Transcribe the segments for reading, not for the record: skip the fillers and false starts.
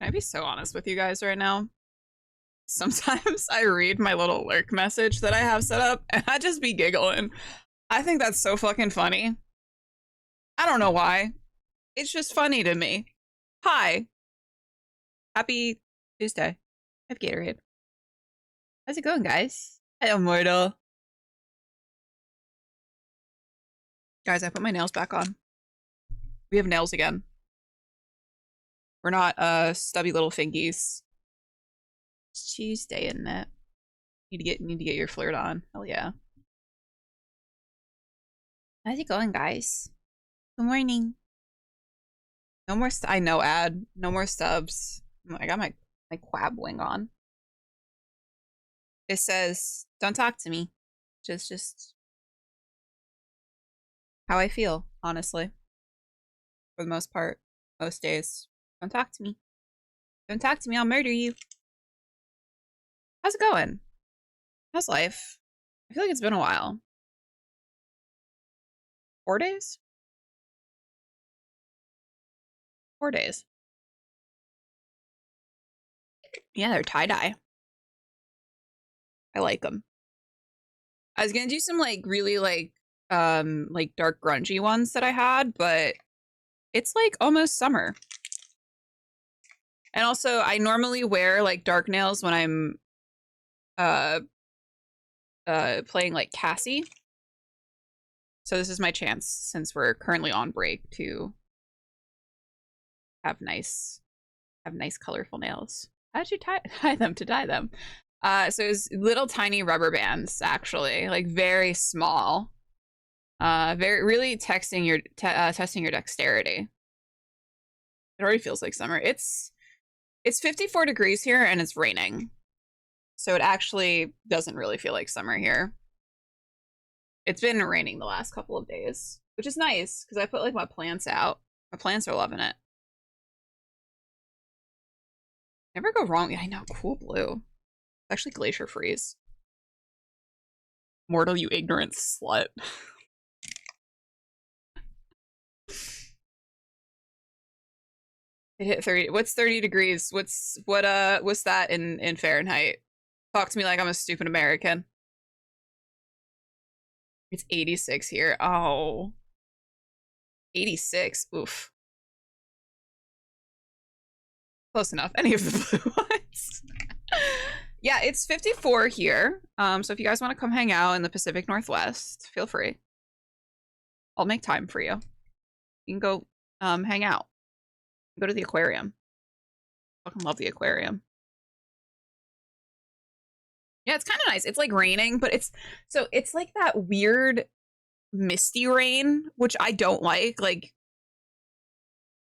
I'd be so honest with you guys right now. Sometimes I read my little lurk message that I have set up and I just be giggling. I think that's so fucking funny. I don't know why. It's just funny to me. Hi. Happy Tuesday. I have Gatorade. How's it going, guys? Hello, Mortal. Guys, I put my nails back on. We have nails again. We're not stubby little fingies. It's Tuesday, isn't it? Need to get your flirt on. Hell yeah. How's it going, guys? Good morning. No more I know ad. No more stubs. I got my quab wing on. It says, "Don't talk to me." Just how I feel, honestly. For the most part, most days. Don't talk to me. Don't talk to me, I'll murder you. How's it going? How's life? I feel like it's been a while. 4 days? 4 days. Yeah, they're tie-dye. I like them. I was gonna do some like really like dark grungy ones that I had, but it's like almost summer. And also I normally wear like dark nails when I'm playing like Cassie. So this is my chance, since we're currently on break, to have nice colorful nails. How did you tie them to dye them? So it was little tiny rubber bands, actually, like very small. Very really testing your dexterity. It already feels like summer. It's 54 degrees here and it's raining. So it actually doesn't really feel like summer here. It's been raining the last couple of days, which is nice because I put like my plants out. My plants are loving it. Never go wrong. Yeah, I know. Cool blue. It's actually glacier freeze. Mortal, you ignorant slut. It hit 30. What's 30 degrees? What's that in Fahrenheit? Talk to me like I'm a stupid American. It's 86 here. Oh. 86. Oof. Close enough. Any of the blue ones. Yeah, it's 54 here. So if you guys want to come hang out in the Pacific Northwest, feel free. I'll make time for you. You can go hang out. Go to the aquarium. Fucking love the aquarium. Yeah, it's kind of nice. It's like raining, but it's like that weird misty rain, which I don't like. Like,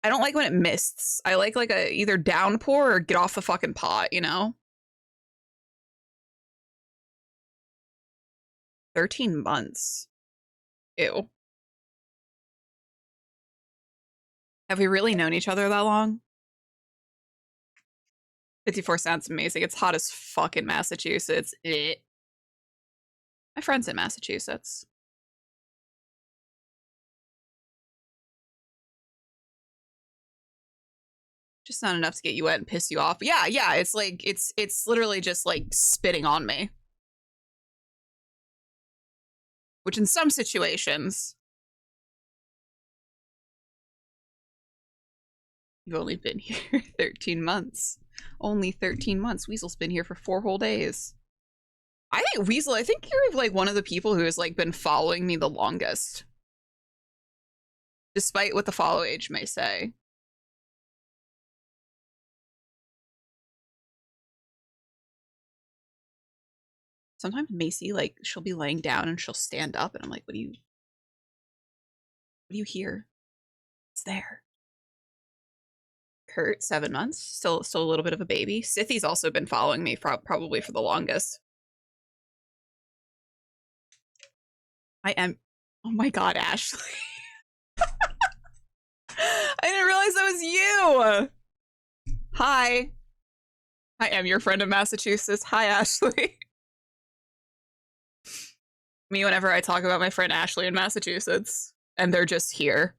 I don't like when it mists. I like a either downpour or get off the fucking pot, you know? 13 months. Ew. Have we really known each other that long? 54 sounds amazing. It's hot as fuck in Massachusetts. My friend's in Massachusetts. Just not enough to get you wet and piss you off. Yeah, yeah, it's like, it's literally just like spitting on me. Which in some situations, you've only been here 13 months. Only 13 months. Weasel's been here for 4 whole days. I think Weasel, I think you're like one of the people who has like been following me the longest. Despite what the follow age may say. Sometimes Macy, like, she'll be laying down and she'll stand up and I'm like, what do you hear? It's there. Kurt, 7 months, still a little bit of a baby. Sithy's also been following me probably for the longest. I am, oh my god, Ashley. I didn't realize that was you. Hi. I am your friend in Massachusetts. Hi, Ashley. Me, whenever I talk about my friend Ashley in Massachusetts, and they're just here.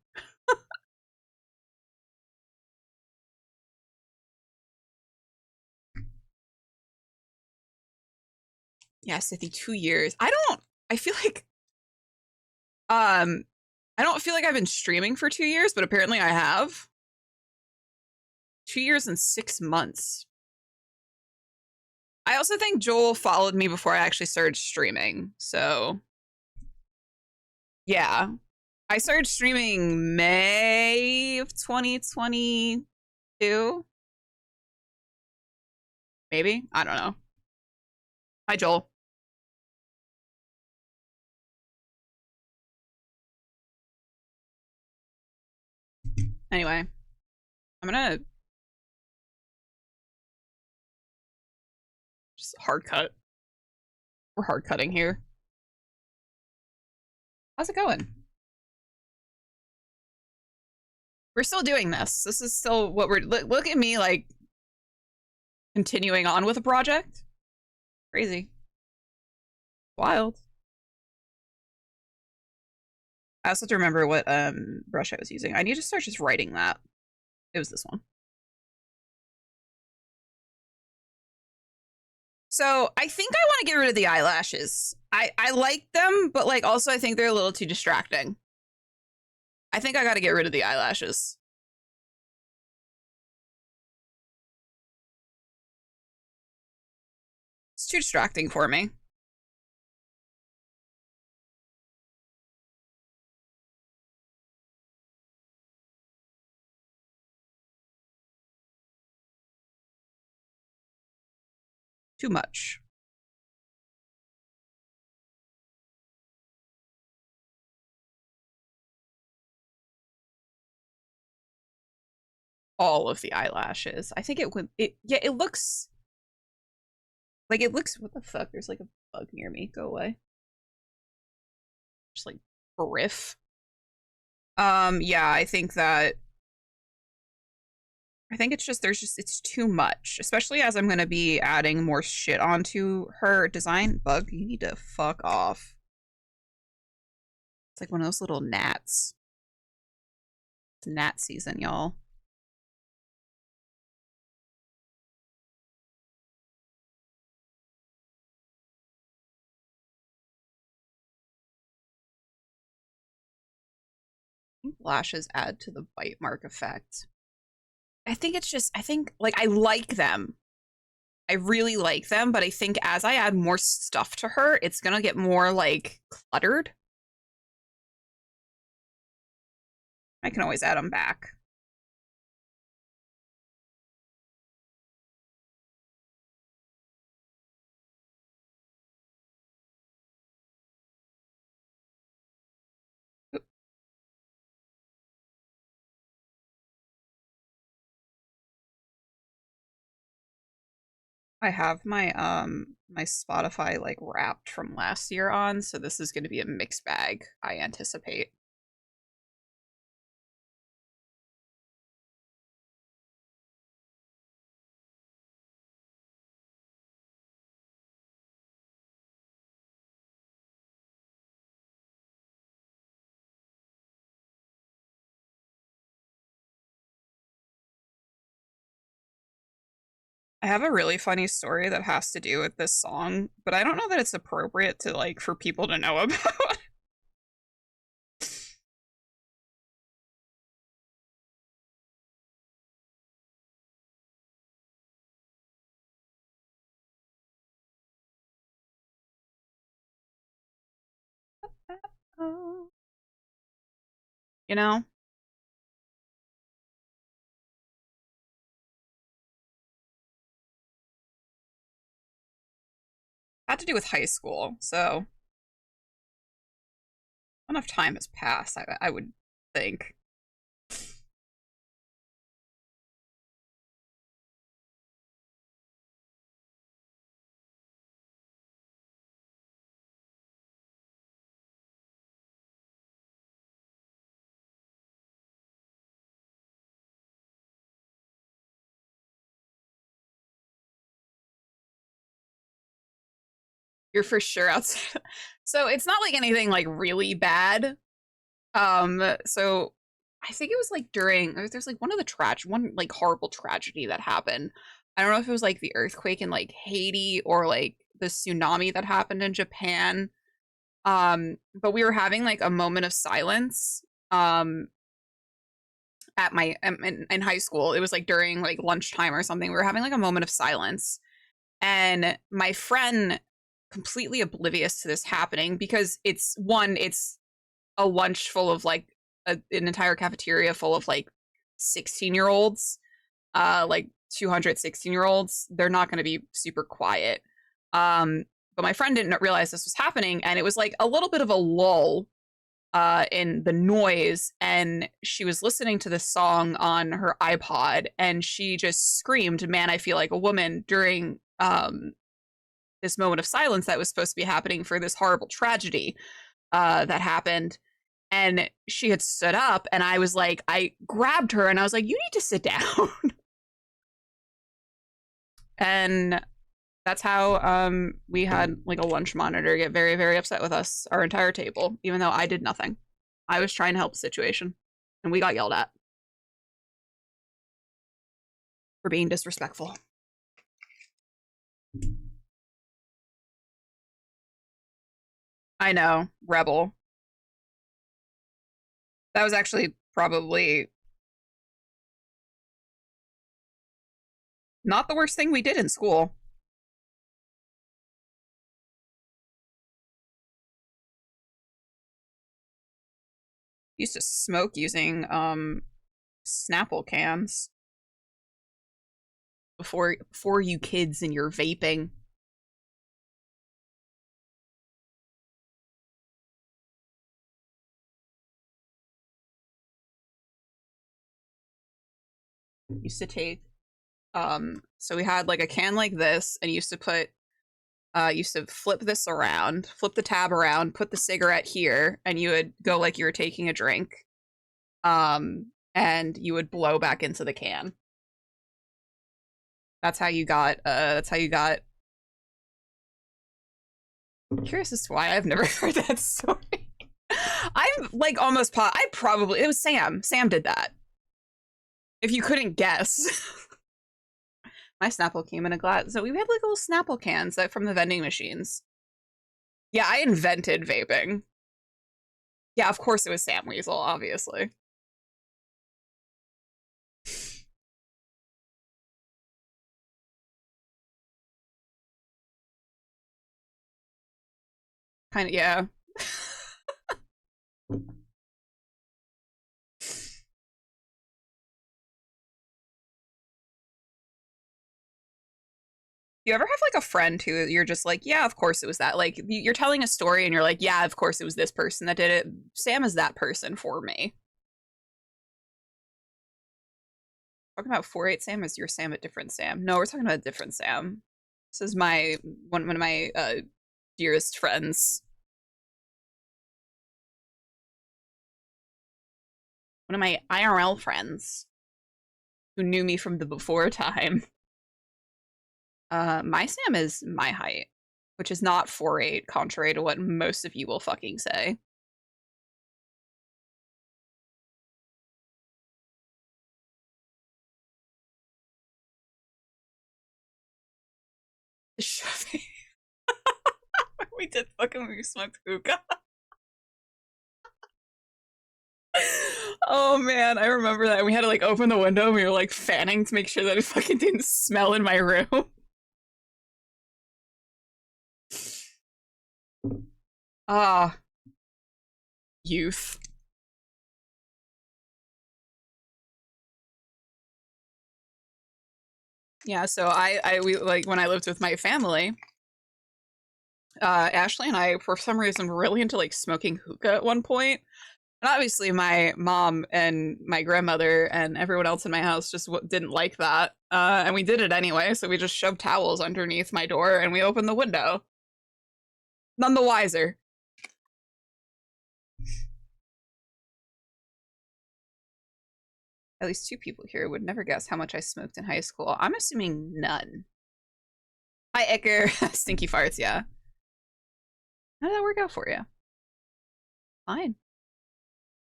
Yes, I think 2 years. I feel like um I don't feel like I've been streaming for 2 years, but apparently I have. 2 years and 6 months. I also think Joel followed me before I actually started streaming. So yeah. I started streaming May of 2022. Maybe. I don't know. Hi, Joel. Anyway, I'm gonna just hard cut. We're hard cutting here. How's it going? We're still doing this. This is still what we're look at me like continuing on with a project. Crazy. Wild. I also have to remember what brush I was using. I need to start just writing that. It was this one. So I think I want to get rid of the eyelashes. I like them, but like also I think they're a little too distracting. I think I got to get rid of the eyelashes. It's too distracting for me. Too much. All of the eyelashes. I think it would yeah, it looks like what the fuck? There's like a bug near me. Go away. Just like riff. Yeah, I think it's just it's too much, especially as I'm gonna be adding more shit onto her design. Bug, you need to fuck off. It's like one of those little gnats. It's gnat season, y'all. Lashes add to the bite mark effect. I think it's just I think like I like them. I really like them, but I think as I add more stuff to her, it's gonna get more like cluttered. I can always add them back. I have my Spotify like wrapped from last year on, so this is going to be a mixed bag, I anticipate. I have a really funny story that has to do with this song, but I don't know that it's appropriate to like for people to know about. You know? Had to do with high school, so enough time has passed, I would think. You're for sure outside. So it's not like anything like really bad. So I think it was like during there's like one like horrible tragedy that happened. I don't know if it was like the earthquake in like Haiti or like the tsunami that happened in Japan. But we were having like a moment of silence um at my in high school. It was like during like lunchtime or something. We were having like a moment of silence, and my friend, completely oblivious to this happening, because it's a lunch full of like an entire cafeteria full of like 16-year-olds, like 216-year-olds. They're not going to be super quiet. But my friend didn't realize this was happening, and it was like a little bit of a lull in the noise, and she was listening to this song on her iPod, and she just screamed, "Man, I feel like a woman," during this moment of silence that was supposed to be happening for this horrible tragedy that happened. And she had stood up, and I was like, I grabbed her and I was like, "You need to sit down." And that's how we had like a lunch monitor get very, very upset with us, our entire table, even though I did nothing. I was trying to help the situation, and we got yelled at for being disrespectful. I know, rebel. That was actually probably not the worst thing we did in school. Used to smoke using Snapple cans before you kids and your vaping. Used to take so we had like a can like this, and used to flip this around, flip the tab around, put the cigarette here, and you would go like you were taking a drink. And you would blow back into the can. That's how you got I'm curious as to why I've never heard that story. I'm like almost I probably it was Sam. Sam did that. If you couldn't guess. My Snapple came in a glass. So we had like little Snapple cans that from the vending machines. Yeah, I invented vaping. Yeah, of course it was Sam Weasel, obviously. Kind of, yeah. You ever have like a friend who you're just like, yeah, of course it was that. Like you're telling a story and you're like, yeah, of course it was this person that did it. Sam is that person for me. Talking about 4-8 Sam, is your Sam a different Sam? No, we're talking about a different Sam. This is my one of my dearest friends. One of my IRL friends who knew me from the before time. My Sam is my height, which is not 4'8", contrary to what most of you will fucking say. We did fucking we smoked hookah. Oh man, I remember that. We had to like open the window and we were like fanning to make sure that it fucking didn't smell in my room. Ah, youth. Yeah, so we like when I lived with my family, Ashley and I, for some reason, were really into like smoking hookah at one point. And obviously, my mom and my grandmother and everyone else in my house just didn't like that. And we did it anyway, so we just shoved towels underneath my door and we opened the window. None the wiser. At least two people here would never guess how much I smoked in high school. I'm assuming none. Hi, Icker. Stinky farts, yeah. How did that work out for you? Fine.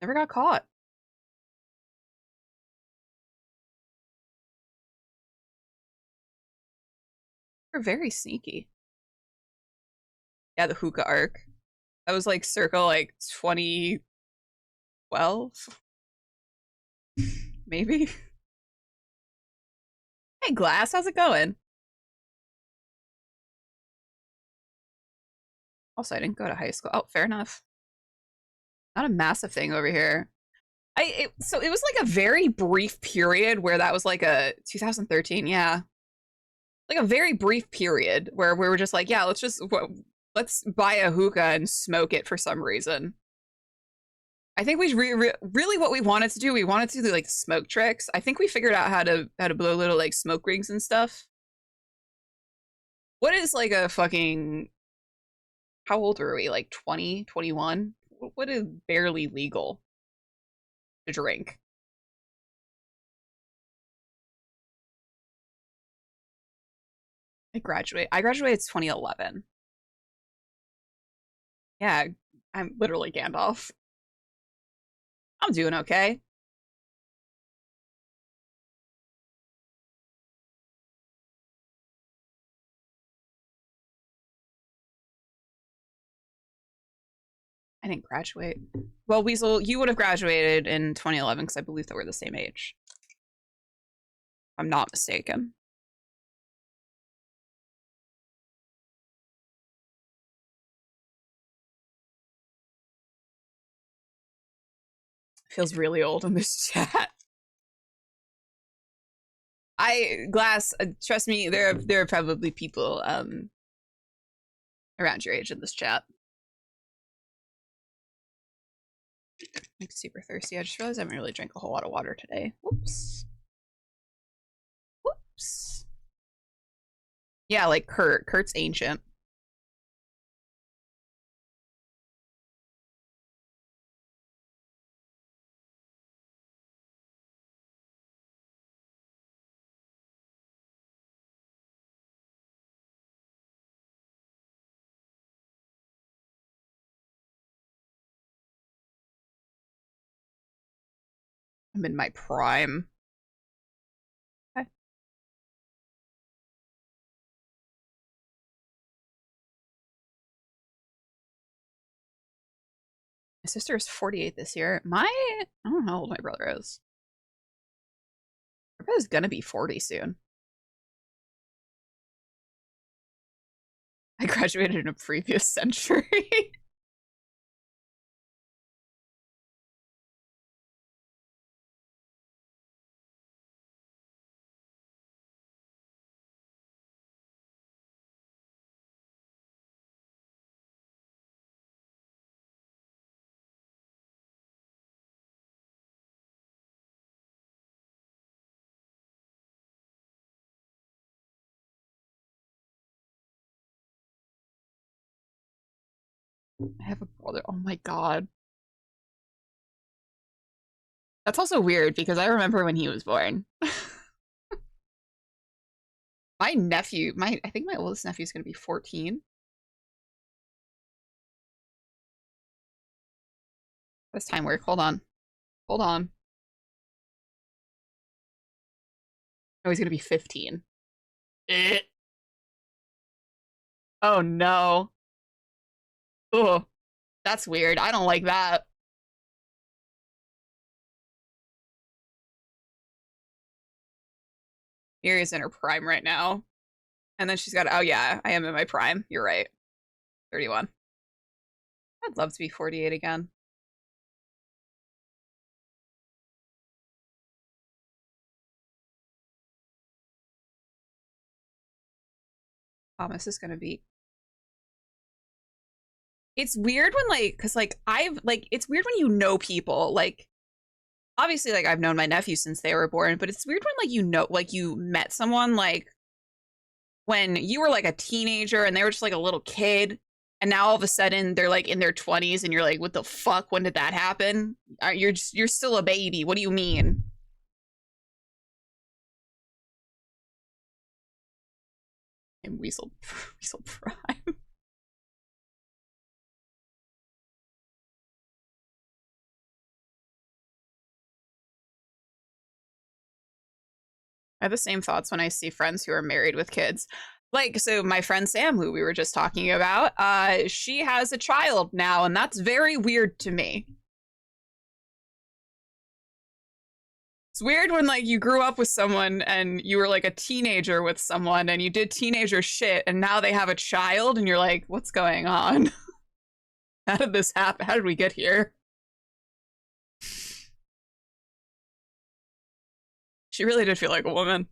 Never got caught. You're very sneaky. Yeah, the hookah arc. That was like circa like 2012, maybe. Hey, Glass, how's it going? Also, I didn't go to high school. Oh, fair enough. Not a massive thing over here. So it was like a very brief period where that was like a 2013, yeah, like a very brief period where we were just like, yeah, let's buy a hookah and smoke it for some reason. I think really what we wanted to do, we wanted to do like smoke tricks. I think we figured out how to blow little like smoke rings and stuff. What is like a fucking how old are we? Like 20, 21? What is barely legal to drink? I graduated 2011. Yeah, I'm literally Gandalf. I'm doing okay. I didn't graduate. Well, Weasel, you would have graduated in 2011 because I believe that we're the same age. I'm not mistaken. Feels really old in this chat. I Glass, trust me, there are probably people around your age in this chat. I'm super thirsty. I just realized I haven't really drank a whole lot of water today. Whoops. Whoops. Yeah, like Kurt. Kurt's ancient. I'm in my prime. Okay. My sister is 48 this year. I don't know how old my brother is. My brother's gonna be 40 soon. I graduated in a previous century. I have a brother. Oh my god. That's also weird because I remember when he was born. My nephew, my I think my oldest nephew is gonna be 14. This time work. Hold on. Hold on. Oh, he's gonna be 15. Eh. Oh no. Oh, that's weird. I don't like that. Miri's in her prime right now. And then she's got, oh yeah, I am in my prime. You're right. 31. I'd love to be 48 again. Thomas is gonna be. It's weird when like, cause like I've like, it's weird when you know people. Like, obviously, like I've known my nephew since they were born, but it's weird when like like you met someone like when you were like a teenager and they were just like a little kid, and now all of a sudden they're like in their 20s, and you're like, what the fuck? When did that happen? You're still a baby. What do you mean? And Weasel Weasel Prime. I have the same thoughts when I see friends who are married with kids. like, so my friend Sam, who we were just talking about, she has a child now, and that's very weird to me. It's weird when like you grew up with someone and you were like a teenager with someone and you did teenager shit and now they have a child and you're like, what's going on? How did this happen? How did we get here? She really did feel like a woman.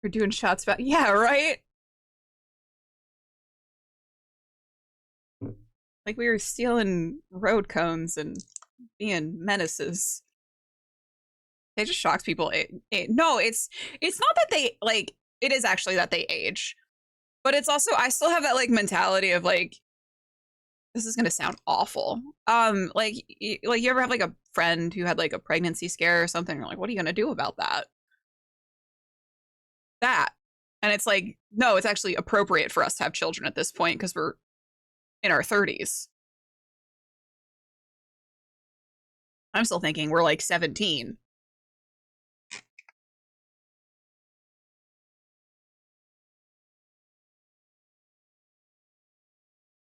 We're doing shots back. Yeah, right? Like we were stealing road cones and being menaces. They just shocked people. No, it's not that they like. It is actually that they age, but it's also I still have that like mentality of like this is gonna sound awful. Like you ever have like a friend who had like a pregnancy scare or something? You're like, what are you gonna do about that? That, and it's like, no, it's actually appropriate for us to have children at this point because we're in our 30s. I'm still thinking we're like 17. You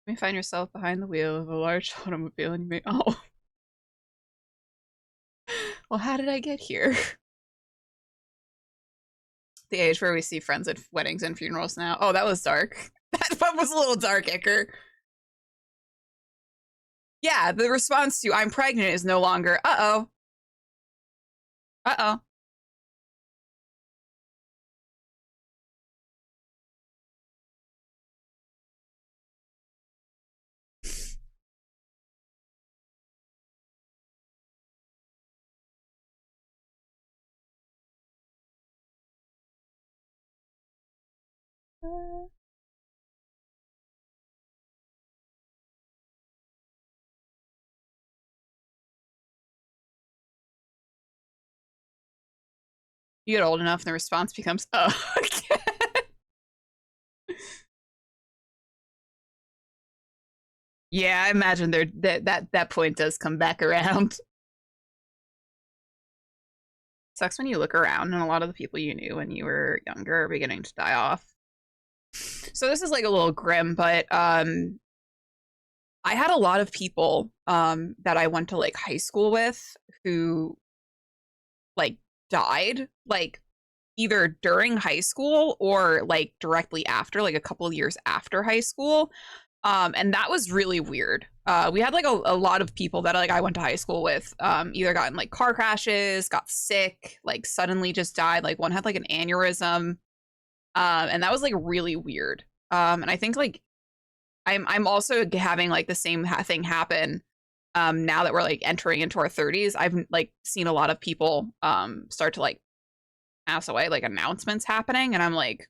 may find yourself behind the wheel of a large automobile and you may, oh, well, how did I get here? The age where we see friends at weddings and funerals now. Oh, that was dark. That was a little dark, Icker. Yeah, the response to I'm pregnant is no longer, uh-oh. Uh-oh. You get old enough and the response becomes, oh. Yeah, I imagine that point does come back around. Sucks when you look around and a lot of the people you knew when you were younger are beginning to die off. So this is like a little grim, but I had a lot of people that I went to like high school with who like died like either during high school or like directly after, like a couple of years after high school. And that was really weird. We had like a lot of people that like I went to high school with, either got in like car crashes, got sick, like suddenly just died. Like one had like an aneurysm, and that was like really weird. And I think like I'm also having like the same thing happen. Now that we're like entering into our 30s, I've like seen a lot of people start to like pass away, like announcements happening, and I'm like,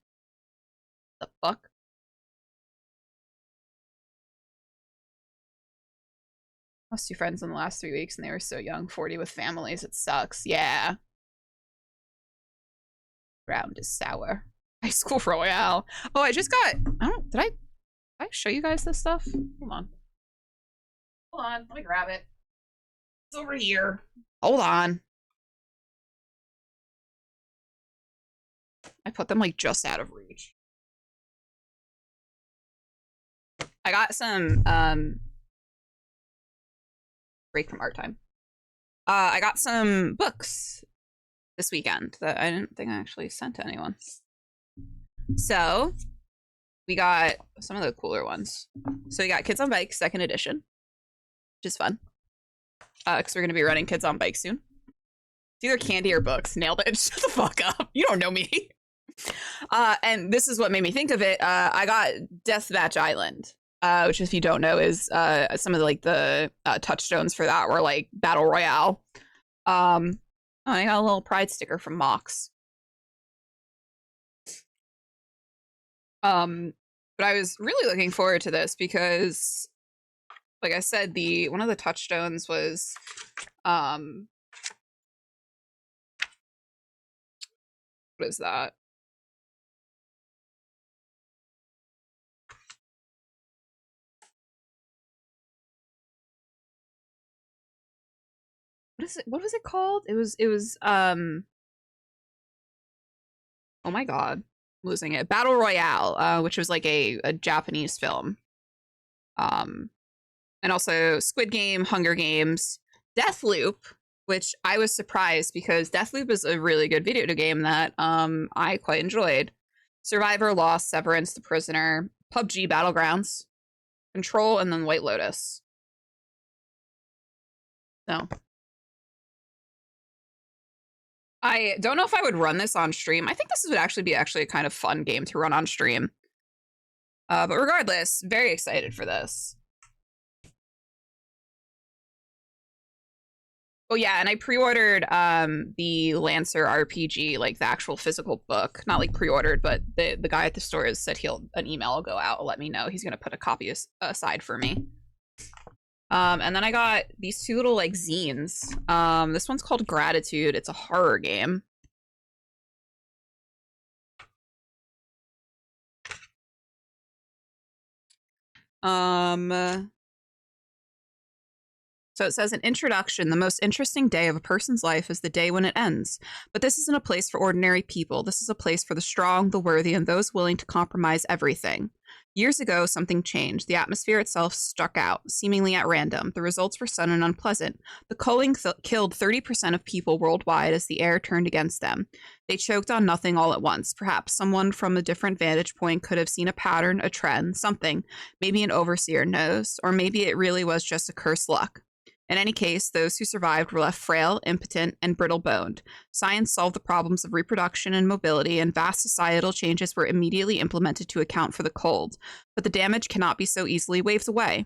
the fuck? Lost two friends in the last 3 weeks and they were so young, 40 with families. It sucks. Yeah. Ground is sour. High school royale. Oh, I just got, I don't, did I show you guys this stuff? Hold on. Hold on. Let me grab it. It's over here. Hold on. I put them like just out of reach. I got some, break from art time. I got some books this weekend that I didn't think I actually sent to anyone. So we got some of the cooler ones. So we got Kids on Bikes, second edition, which is fun. Because we're going to be running Kids on Bikes soon. It's either candy or books. Nailed it. Shut the fuck up. You don't know me. And this is what made me think of it. I got Deathmatch Island, which, if you don't know, is some of the, like the touchstones for that were like Battle Royale. Oh, I got a little pride sticker from Mox. But I was really looking forward to this because, like I said, the one of the touchstones was what is that? what was it called? It was oh my god, I'm losing it. Battle Royale, which was like a Japanese film. Um and also Squid Game, Hunger Games, Deathloop, which I was surprised because Deathloop is a really good video game that I quite enjoyed. Survivor, Lost, Severance, The Prisoner, PUBG Battlegrounds, Control, and then White Lotus. So I don't know if I would run this on stream. I think this would actually be a kind of fun game to run on stream. But regardless, very excited for this. Oh yeah, and I pre-ordered the Lancer RPG, like the actual physical book. Not like pre-ordered, but the guy at the store has said an email will go out, will let me know. He's gonna put a copy aside for me. And then I got these two little like zines. This one's called Gratitude. It's a horror game. So it says, an introduction, the most interesting day of a person's life is the day when it ends. But this isn't a place for ordinary people. This is a place for the strong, the worthy, and those willing to compromise everything. Years ago, something changed. The atmosphere itself struck out, seemingly at random. The results were sudden and unpleasant. The culling killed 30% of people worldwide as the air turned against them. They choked on nothing all at once. Perhaps someone from a different vantage point could have seen a pattern, a trend, something. Maybe an overseer knows, or maybe it really was just a cursed luck. In any case, those who survived were left frail, impotent, and brittle-boned. Science solved the problems of reproduction and mobility, and vast societal changes were immediately implemented to account for the cold. But the damage cannot be so easily waved away.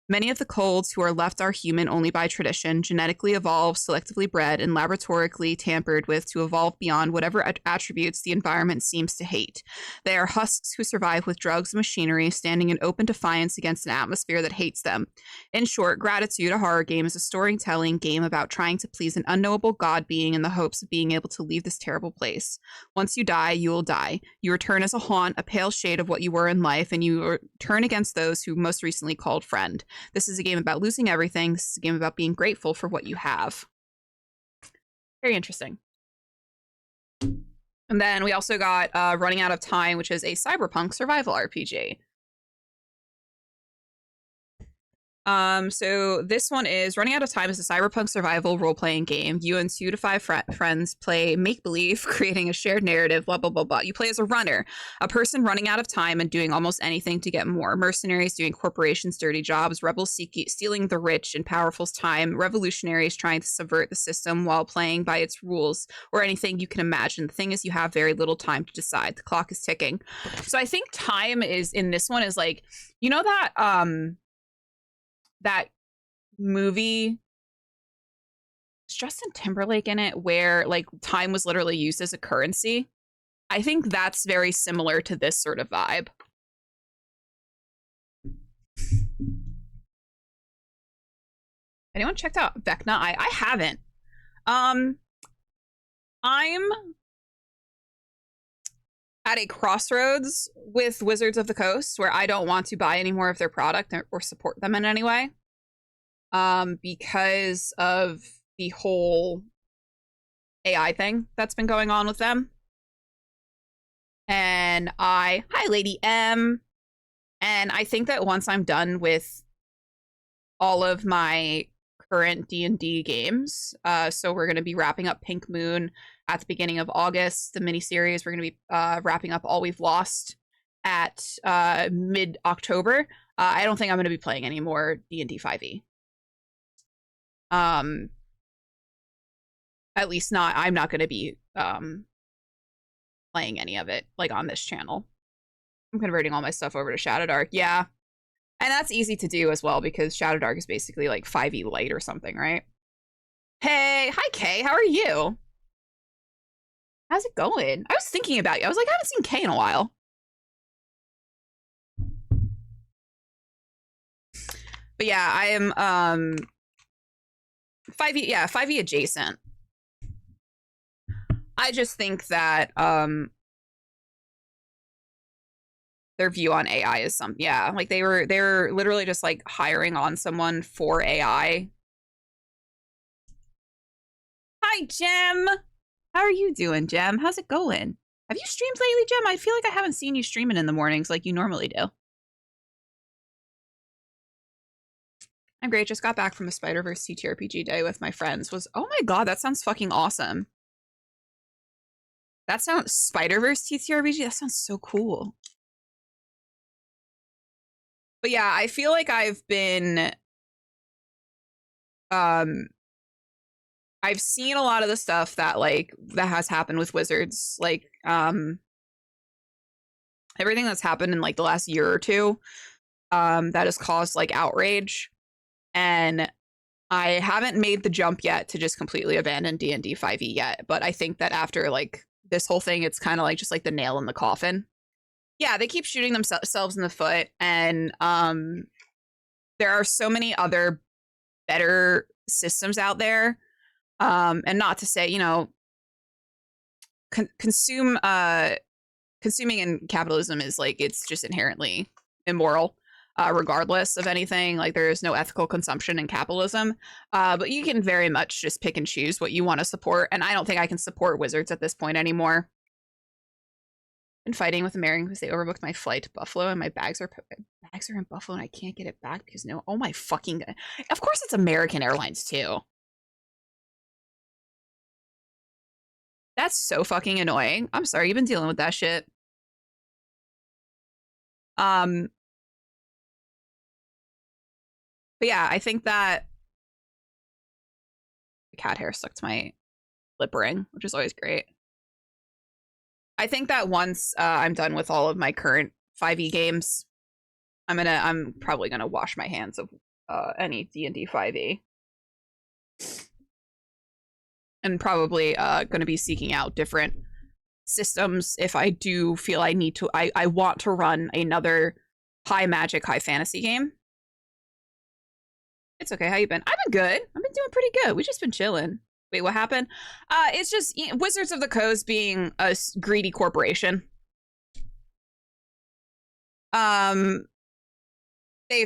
Many of the colds who are left are human only by tradition, genetically evolved, selectively bred, and laboratorically tampered with to evolve beyond whatever attributes the environment seems to hate. They are husks who survive with drugs and machinery, standing in open defiance against an atmosphere that hates them. In short, Gratitude, a horror game, is a storytelling game about trying to please an unknowable god being in the hopes of being able to leave this terrible place. Once you die, you will die. You return as a haunt, a pale shade of what you were in life, and you turn against those who most recently called friend. This is a game about losing everything. This is a game about being grateful for what you have. Very interesting. And then we also got Running Out of Time, which is a cyberpunk survival RPG. So this one is Running Out of Time is a cyberpunk survival role-playing game. You and 2 to 5 friends play make-believe, creating a shared narrative, blah, blah, blah, blah. You play as a runner, a person running out of time and doing almost anything to get more. Mercenaries doing corporations' dirty jobs, rebels stealing the rich and powerful's time, revolutionaries trying to subvert the system while playing by its rules, or anything you can imagine. The thing is, you have very little time to decide. The clock is ticking. So I think time is, in this one, is like, you know that movie, is Justin Timberlake in it, where like time was literally used as a currency? I think that's very similar to this sort of vibe. Anyone checked out Vecna? I haven't. I'm at a crossroads with Wizards of the Coast where I don't want to buy any more of their product or support them in any way. Because of the whole AI thing that's been going on with them. And hi, Lady M. And I think that once I'm done with all of my current D&D games, so we're going to be wrapping up Pink Moon at the beginning of August, the miniseries. We're going to be wrapping up All We've Lost at mid-October. I don't think I'm going to be playing any more D&D 5e. At least I'm not going to be playing any of it, like, on this channel. I'm converting all my stuff over to Shadow Dark. Yeah. And that's easy to do as well, because Shadow Dark is basically like 5e light or something, right? Hey, hi Kay, how are you? How's it going? I was thinking about you. I was like, I haven't seen Kay in a while. But yeah, I am 5e, yeah, 5e adjacent. I just think that their view on AI is yeah, like they're literally just like hiring on someone for AI. night, Gem. How are you doing, Gem? How's it going? Have you streamed lately, Gem? I feel like I haven't seen you streaming in the mornings like you normally do. I'm great. Just got back from a Spider-Verse TTRPG day with my friends. Oh my god, that sounds fucking awesome. That sounds Spider-Verse TTRPG? That sounds so cool. But yeah, I feel like I've been I've seen a lot of the stuff that that has happened with Wizards, everything that's happened in like the last year or two that has caused like outrage, and I haven't made the jump yet to just completely abandon D&D 5e yet, but I think that after like this whole thing, it's kind of like just like the nail in the coffin. Yeah, they keep shooting themselves in the foot, and there are so many other better systems out there, and not to say, you know, consuming in capitalism is like, it's just inherently immoral, regardless of anything. Like, there is no ethical consumption in capitalism, but you can very much just pick and choose what you want to support, and I don't think I can support Wizards at this point anymore. Been fighting with American because they overbooked my flight to Buffalo, and my bags are in Buffalo, and I can't get it back because no. Oh my fucking god! Of course, it's American Airlines too. That's so fucking annoying. I'm sorry, you've been dealing with that shit. But yeah, I think that the cat hair stuck to my lip ring, which is always great. I think that once I'm done with all of my current 5e games, I'm probably gonna wash my hands of any D&D 5e, and probably gonna be seeking out different systems if I do feel I need to. I want to run another high magic, high fantasy game. It's okay. How you been? I've been good. I've been doing pretty good. We've just been chilling. Wait, what happened? It's just Wizards of the Coast being a greedy corporation. They've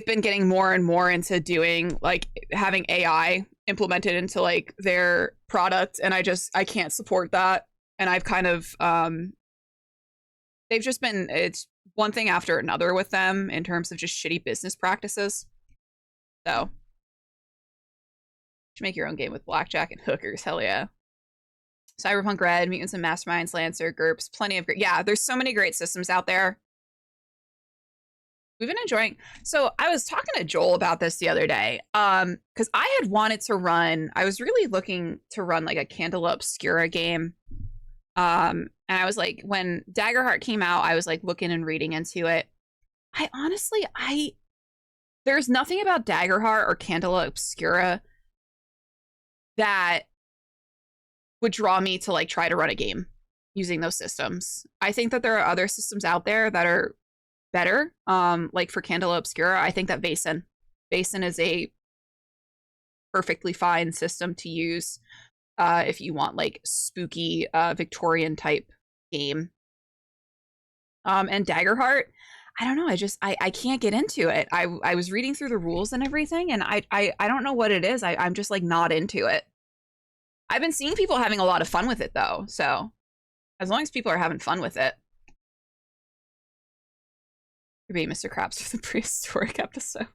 been getting more and more into doing like having AI implemented into like their product, and I can't support that. And I've kind of they've just been, it's one thing after another with them in terms of just shitty business practices. So make your own game with blackjack and hookers. Hell yeah. Cyberpunk Red, Mutants and Masterminds, Lancer, GURPS, plenty of great. Yeah, there's so many great systems out there. We've been enjoying. So I was talking to Joel about this the other day, because I had wanted to run. I was really looking to run like a Candela Obscura game, and I was like, when Daggerheart came out, I was like looking and reading into it. I honestly, there's nothing about Daggerheart or Candela Obscura that would draw me to like try to run a game using those systems. I think that there are other systems out there that are better. Like for Candela Obscura, I think that Vaesen is a perfectly fine system to use if you want like spooky Victorian type game. And Daggerheart, I don't know, I can't get into it. I was reading through the rules and everything, and I don't know what it is. I'm just like not into it. I've been seeing people having a lot of fun with it though, so as long as people are having fun with it. Could be Mr. Krabs for the prehistoric episode.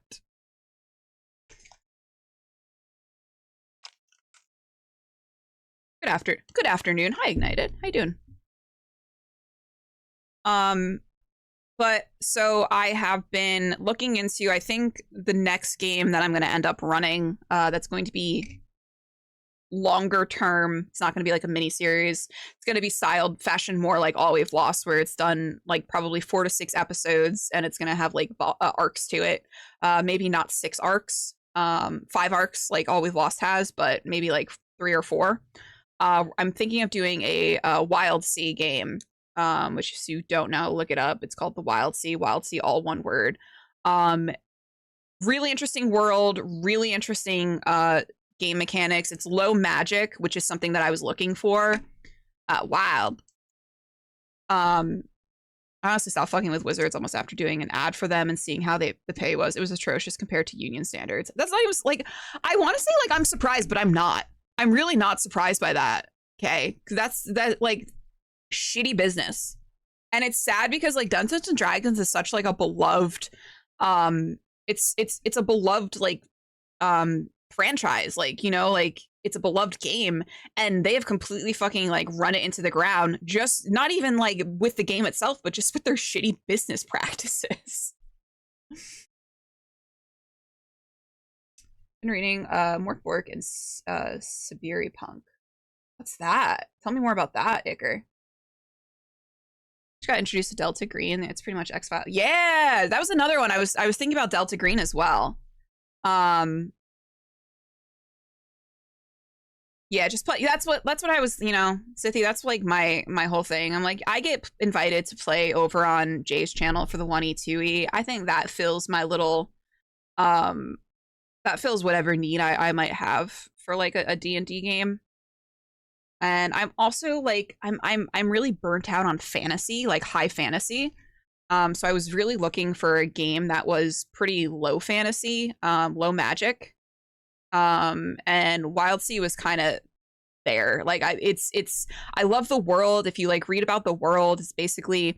Good afternoon. Hi, Ignited. How you doing? But so I have been looking into, I think the next game that I'm going to end up running, that's going to be longer term. It's not going to be like a mini series. It's going to be styled fashion more like All We've Lost, where it's done like probably 4 to 6 episodes, and it's going to have like arcs to it. Maybe not 6 arcs, 5 arcs like All We've Lost has, but maybe like 3 or 4. I'm thinking of doing a Wild Sea game, which if you don't know, look it up. It's called the Wild Sea, all one word. Really interesting world, really interesting game mechanics. It's low magic, which is something that I was looking for. Wild. I honestly stopped fucking with Wizards almost after doing an ad for them and seeing how the pay was. It was atrocious compared to union standards. That's not even like, I want to say like I'm surprised, but I'm not. I'm really not surprised by that. Okay, because that like shitty business, and it's sad because like Dungeons and Dragons is such like a beloved, um, it's a beloved like franchise, like you know, like it's a beloved game, and they have completely fucking like run it into the ground. Just not even like with the game itself, but just with their shitty business practices. Been reading Mork Bork and Siberi Punk. What's that? Tell me more about that, Iker. Just got introduced to Delta Green. It's pretty much X Files. Yeah, that was another one. I was thinking about Delta Green as well. Um, yeah, just play. That's what I was. You know, Sithy. That's like my whole thing. I'm like, I get invited to play over on Jay's channel for the 1E2E. I think that fills my little that fills whatever need I might have for like a D&D game. And I'm also like I'm really burnt out on fantasy, like high fantasy. So I was really looking for a game that was pretty low fantasy, low magic. And Wild Sea was kind of there. Like it's I love the world. If you like read about the world, it's basically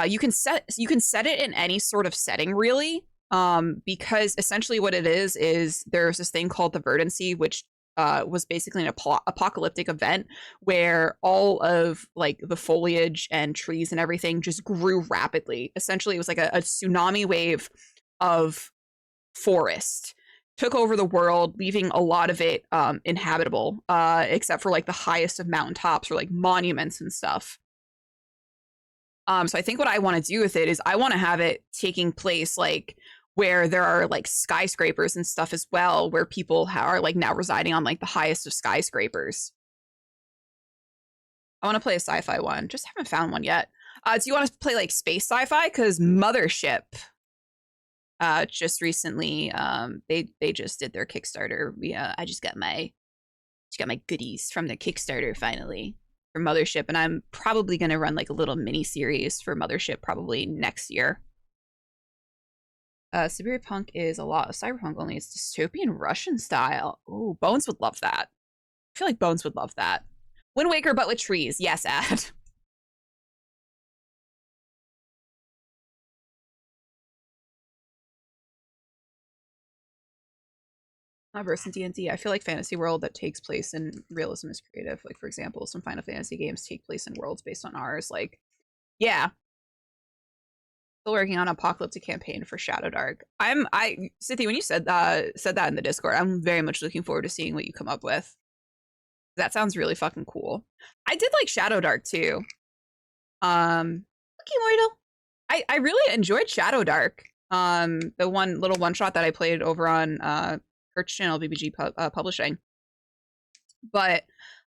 you can set it in any sort of setting really. Because essentially what it is there's this thing called the Verdancy, which was basically an apocalyptic event where all of like the foliage and trees and everything just grew rapidly. Essentially, it was like a tsunami wave of forest took over the world, leaving a lot of it inhabitable, except for like the highest of mountaintops or like monuments and stuff. So I think what I want to do with it is I want to have it taking place like where there are like skyscrapers and stuff as well, where people are like now residing on like the highest of skyscrapers. I want to play a sci-fi one, just haven't found one yet. Do you want to play like space sci-fi? Because Mothership just recently they just did their Kickstarter. I just got my goodies from the Kickstarter finally for Mothership, and I'm probably gonna run like a little mini series for Mothership probably next year. Cyberpunk is a lot of cyberpunk, only it's dystopian Russian style. Ooh, Bones would love that. I feel like Bones would love that. Wind Waker, but with trees. Yes, Ad. My verse in D&D. I feel like fantasy world that takes place in realism is creative. Like, for example, some Final Fantasy games take place in worlds based on ours. Like, yeah. Still working on an apocalyptic campaign for Shadowdark. Cynthia, when you said that in the Discord, I'm very much looking forward to seeing what you come up with. That sounds really fucking cool. I did like Shadowdark too. Lucky Mortal. I really enjoyed Shadowdark. The one little one shot that I played over on Kurt's channel, BBG Publishing. But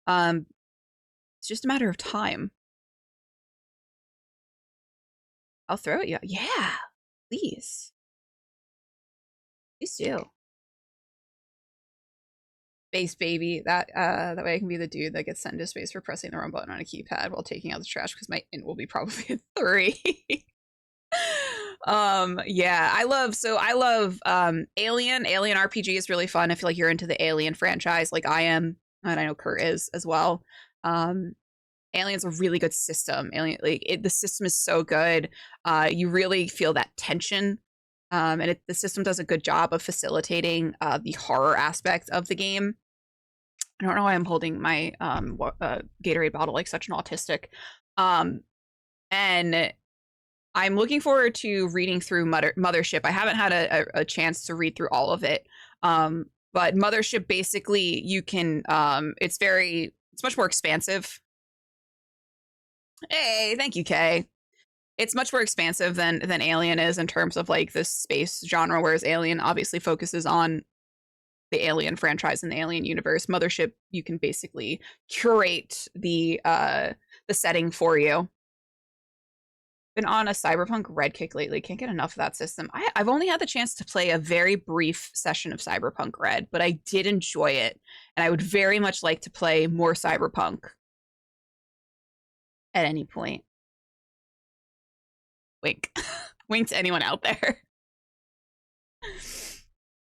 it's just a matter of time. I'll throw it. Yeah, please. Please do. Space baby. That way I can be the dude that gets sent into space for pressing the wrong button on a keypad while taking out the trash because my int will be probably a 3. Yeah, I love Alien RPG is really fun. I feel like you're into the Alien franchise like I am, and I know Kurt is as well. Alien's a really good system. The system is so good. You really feel that tension. And the system does a good job of facilitating the horror aspect of the game. I don't know why I'm holding my Gatorade bottle like such an autistic. And I'm looking forward to reading through Mothership. I haven't had a chance to read through all of it. But Mothership, basically, you can, it's much more expansive. Hey, thank you, Kay. It's much more expansive than Alien is in terms of like the space genre, whereas Alien obviously focuses on the Alien franchise and the Alien universe. Mothership, you can basically curate the setting for you. Been on a Cyberpunk red kick lately. Can't get enough of that system. I've only had the chance to play a very brief session of Cyberpunk Red, but I did enjoy it, and I would very much like to play more Cyberpunk at any point. Wink. Wink to anyone out there.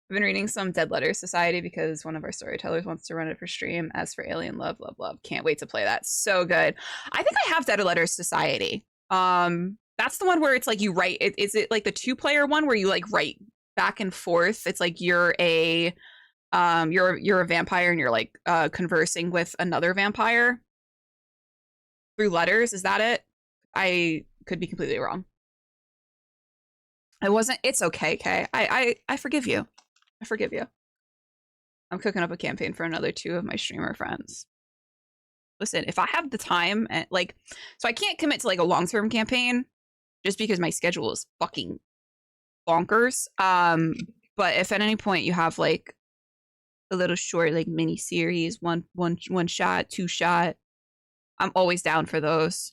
I've been reading some Dead Letter Society because one of our storytellers wants to run it for stream. As for Alien Love, Love, Love, can't wait to play that. So good. I think I have Dead Letter Society. That's the one where it's like you write. Is it like the 2-player one where you like write back and forth? It's like you're a vampire and you're like conversing with another vampire through letters. Is that it? I could be completely wrong. It wasn't. It's okay, Kay. I forgive you. I forgive you. I'm cooking up a campaign for another 2 of my streamer friends. Listen, if I have the time and like, so I can't commit to like a long-term campaign just because my schedule is fucking bonkers. But if at any point you have like a little short like mini series, one shot, 2 shot, I'm always down for those.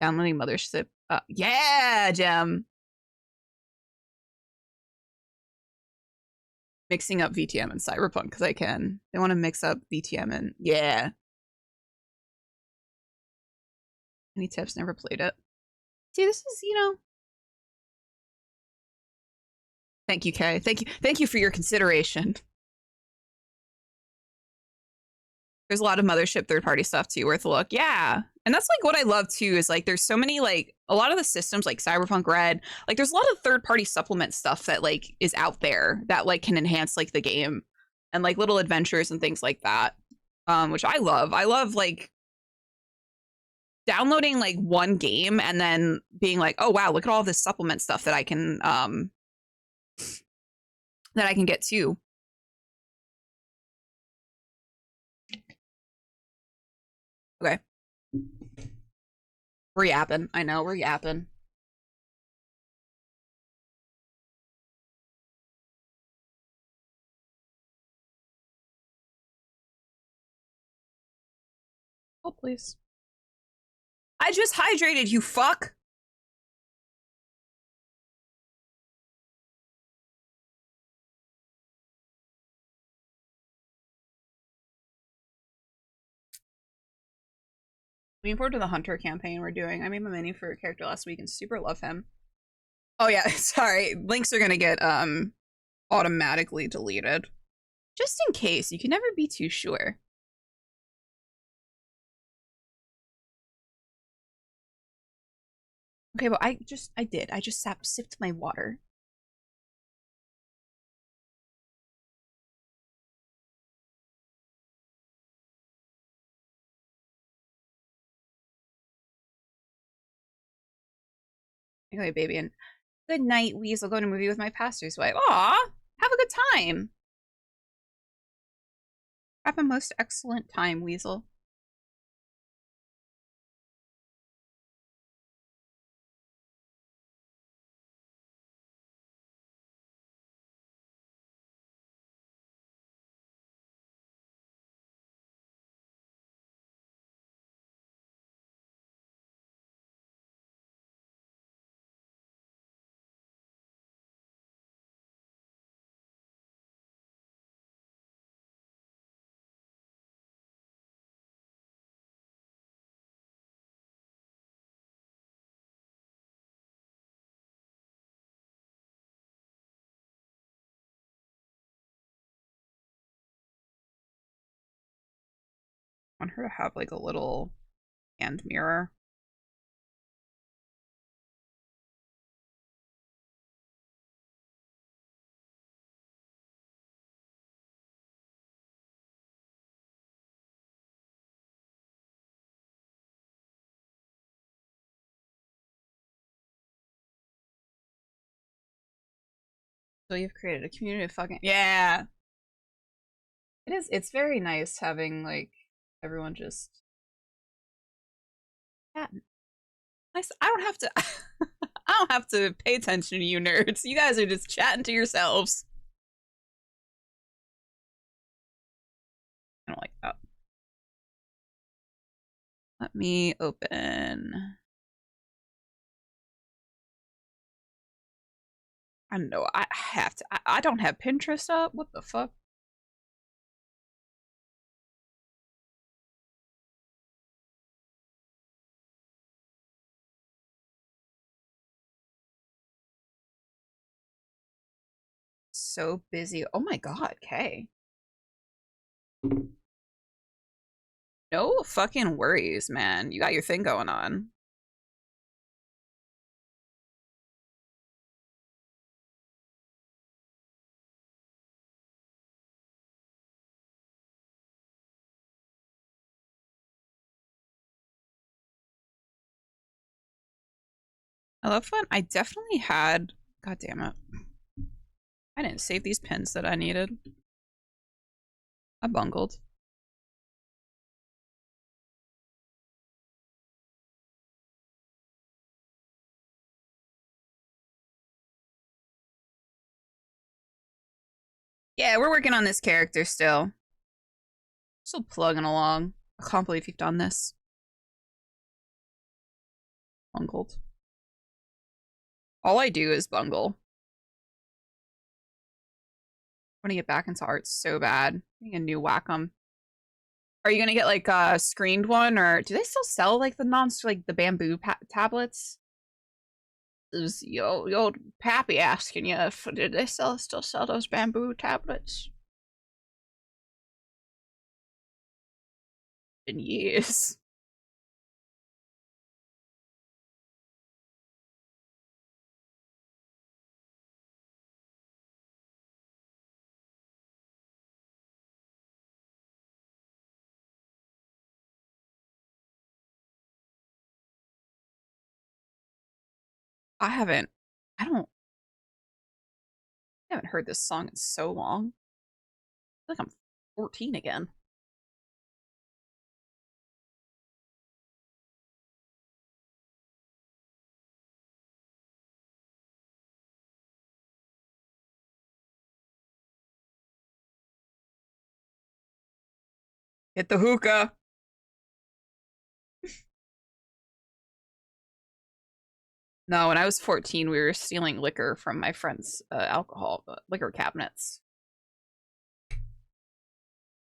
Downloading Mothership. Yeah, Gem. Mixing up VTM and Cyberpunk because I can. They want to mix up VTM and yeah. Any tips? Never played it. See, this is, you know. Thank you, Kay. Thank you for your consideration. There's a lot of Mothership third-party stuff too worth a look. Yeah. And that's like what I love too is like there's so many like a lot of the systems like Cyberpunk Red, like there's a lot of third-party supplement stuff that like is out there that like can enhance like the game and like little adventures and things like that. Which I love. I love like downloading like one game and then being like, "Oh wow, look at all this supplement stuff that I can get too." Okay. We're yapping. I know, we're yapping. Oh, please. I just hydrated, you fuck. Looking forward to the Hunter campaign we're doing. I made my mini for a character last week and super love him. Oh yeah, sorry. Links are gonna get automatically deleted. Just in case, you can never be too sure. Okay, but I just sipped my water. Anyway, baby, and good night, Weasel. Going to movie with my pastor's wife. Aw, have a good time. Have a most excellent time, Weasel. I want her to have like a little hand mirror. So you've created a community of fucking yeah. It is. It's very nice having like everyone just chatting. Nice. I don't have to. I don't have to pay attention to you nerds. You guys are just chatting to yourselves. I don't like that. Let me open. I don't know. I have to. I don't have Pinterest up. What the fuck? so busy. Oh my God, Kay. No fucking worries, man. You got your thing going on. I love fun. I definitely had. God damn it. I didn't save these pins that I needed. I bungled. Yeah, we're working on this character still. Still plugging along. I can't believe you've done this. Bungled. All I do is bungle. I want to get back into art so bad. Getting a new Wacom. Are you gonna get like a screened one, or do they still sell like the like the bamboo tablets? It was the old pappy asking you if did they still sell those bamboo tablets? In years. I haven't. I don't. I haven't heard this song in so long. I feel like I'm 14 again. Hit the hookah. No, when I was 14, we were stealing liquor from my friends' alcohol liquor cabinets,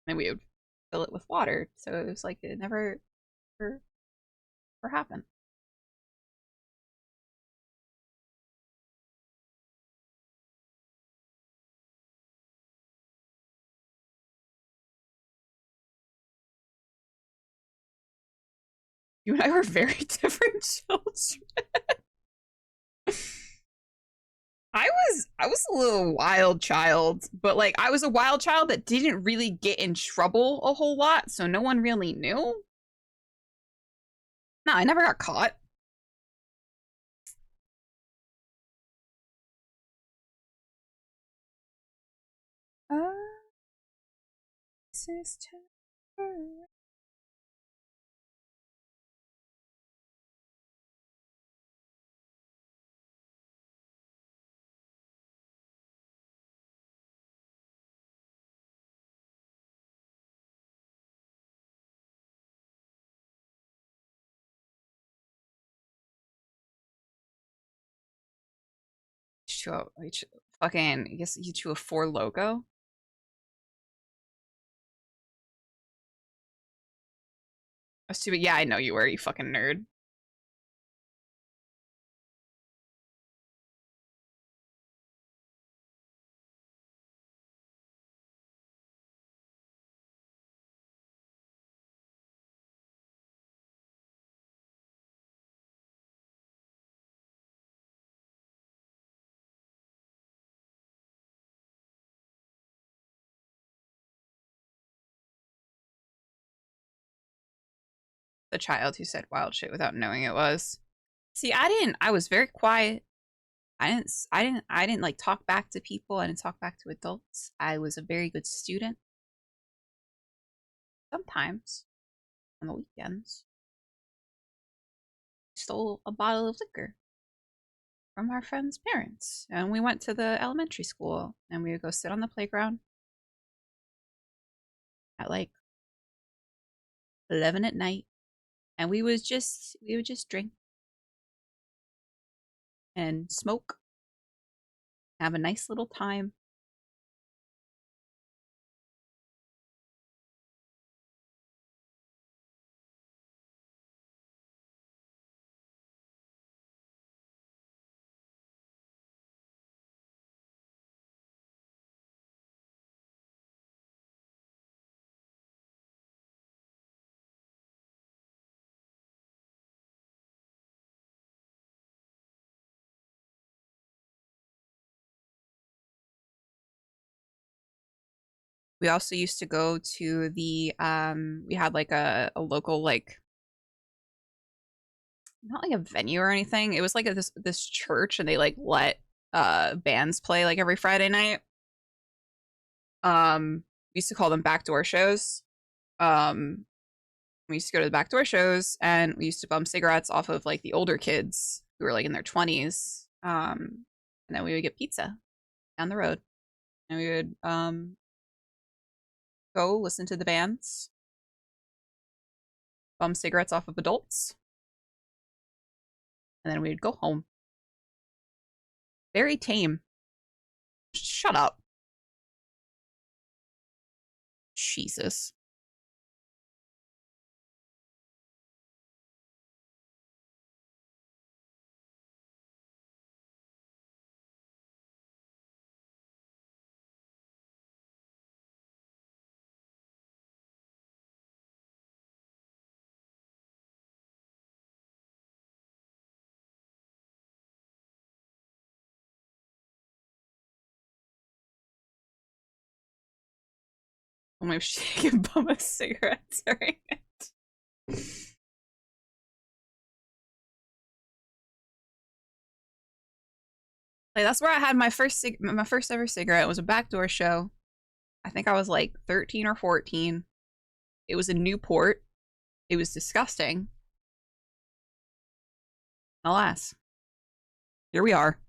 and we would fill it with water. So it was like it never, never happened. You and I were very different children. I was a little wild child, but like I was a wild child that didn't really get in trouble a whole lot, so no one really knew. No, I never got caught. Uh, sister. Fucking, I guess you to a four logo. I was too, yeah, I know you were, you fucking nerd. The child who said wild shit without knowing it was. See, I didn't. I was very quiet. I didn't like talk back to people. I didn't talk back to adults. I was a very good student. Sometimes on the weekends, stole a bottle of liquor from our friend's parents, and we went to the elementary school, and we would go sit on the playground at like 11 at night, and we would just drink and smoke, have a nice little time. We also used to go to the we had like a local like not like a venue or anything. It was like this church and they like let bands play like every Friday night. We used to call them backdoor shows. Um we used to go to the backdoor shows and we used to bum cigarettes off of like the older kids who were like in their 20s. And then we would get pizza down the road. And we would go listen to the bands, bum cigarettes off of adults, and then we'd go home. Very tame. Shut up. Jesus. Oh my she can bum a cigarette during it. Like that's where I had my first ever cigarette. It was a backdoor show. I think I was like 13 or 14. It was in Newport. It was disgusting. Alas, here we are.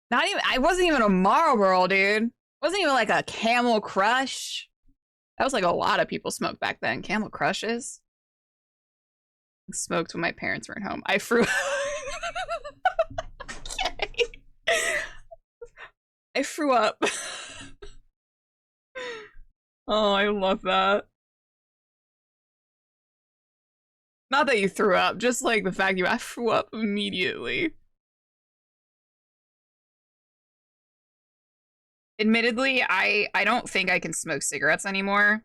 Not even I wasn't even a Marlboro, dude. It wasn't even like a Camel Crush. That was like a lot of people smoked back then. Camel Crushes. Smoked when my parents weren't home. I threw okay. I threw up. Oh, I love that. Not that you threw up, just like the fact I threw up immediately. Admittedly, I don't think I can smoke cigarettes anymore.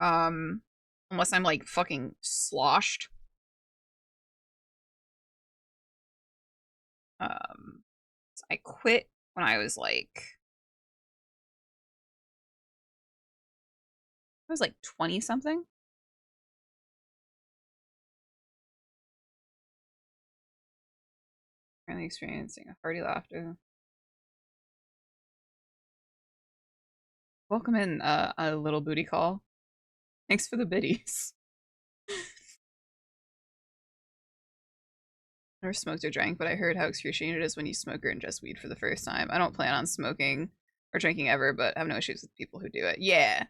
Um, unless I'm like fucking sloshed. I quit when I was like 20 something. Currently experiencing a hearty laughter. Welcome in a little booty call. Thanks for the biddies. Never smoked or drank, but I heard how excruciating it is when you smoke or ingest weed for the first time. I don't plan on smoking or drinking ever, but I have no issues with people who do it. Yeah.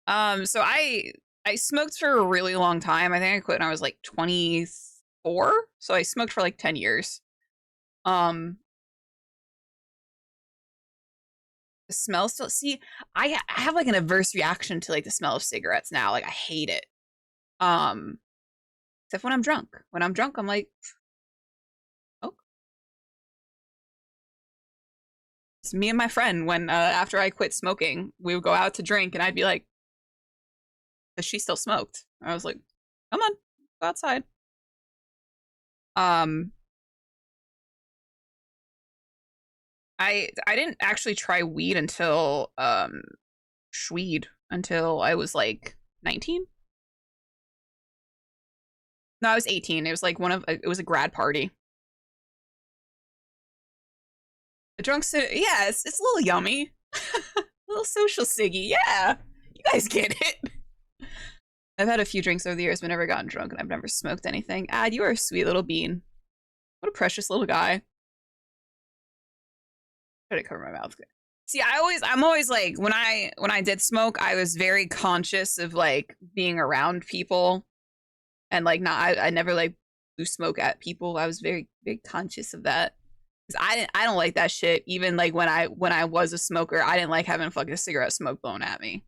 So I smoked for a really long time. I think I quit when I was like 24. So I smoked for like 10 years. Um the smell still see, I have like an adverse reaction to like the smell of cigarettes now. Like I hate it. Um except when I'm drunk. When I'm drunk, I'm like, oh, it's me and my friend when after I quit smoking, we would go out to drink and I'd be like, because she still smoked. I was like, come on, go outside. Um, I didn't actually try weed until Schweed until I was like 19. No, I was 18. It was like it was a grad party. The drunk yeah, it's a little yummy. A little social ciggy, yeah. You guys get it. I've had a few drinks over the years, but never gotten drunk, and I've never smoked anything. Ad, you are a sweet little bean. What a precious little guy. Try to cover my mouth. See, I'm always like when I did smoke, I was very conscious of like being around people and like not I never like blew smoke at people. I was very very conscious of that. 'Cause I don't like that shit. Even like when I was a smoker, I didn't like having fucking cigarette smoke blown at me.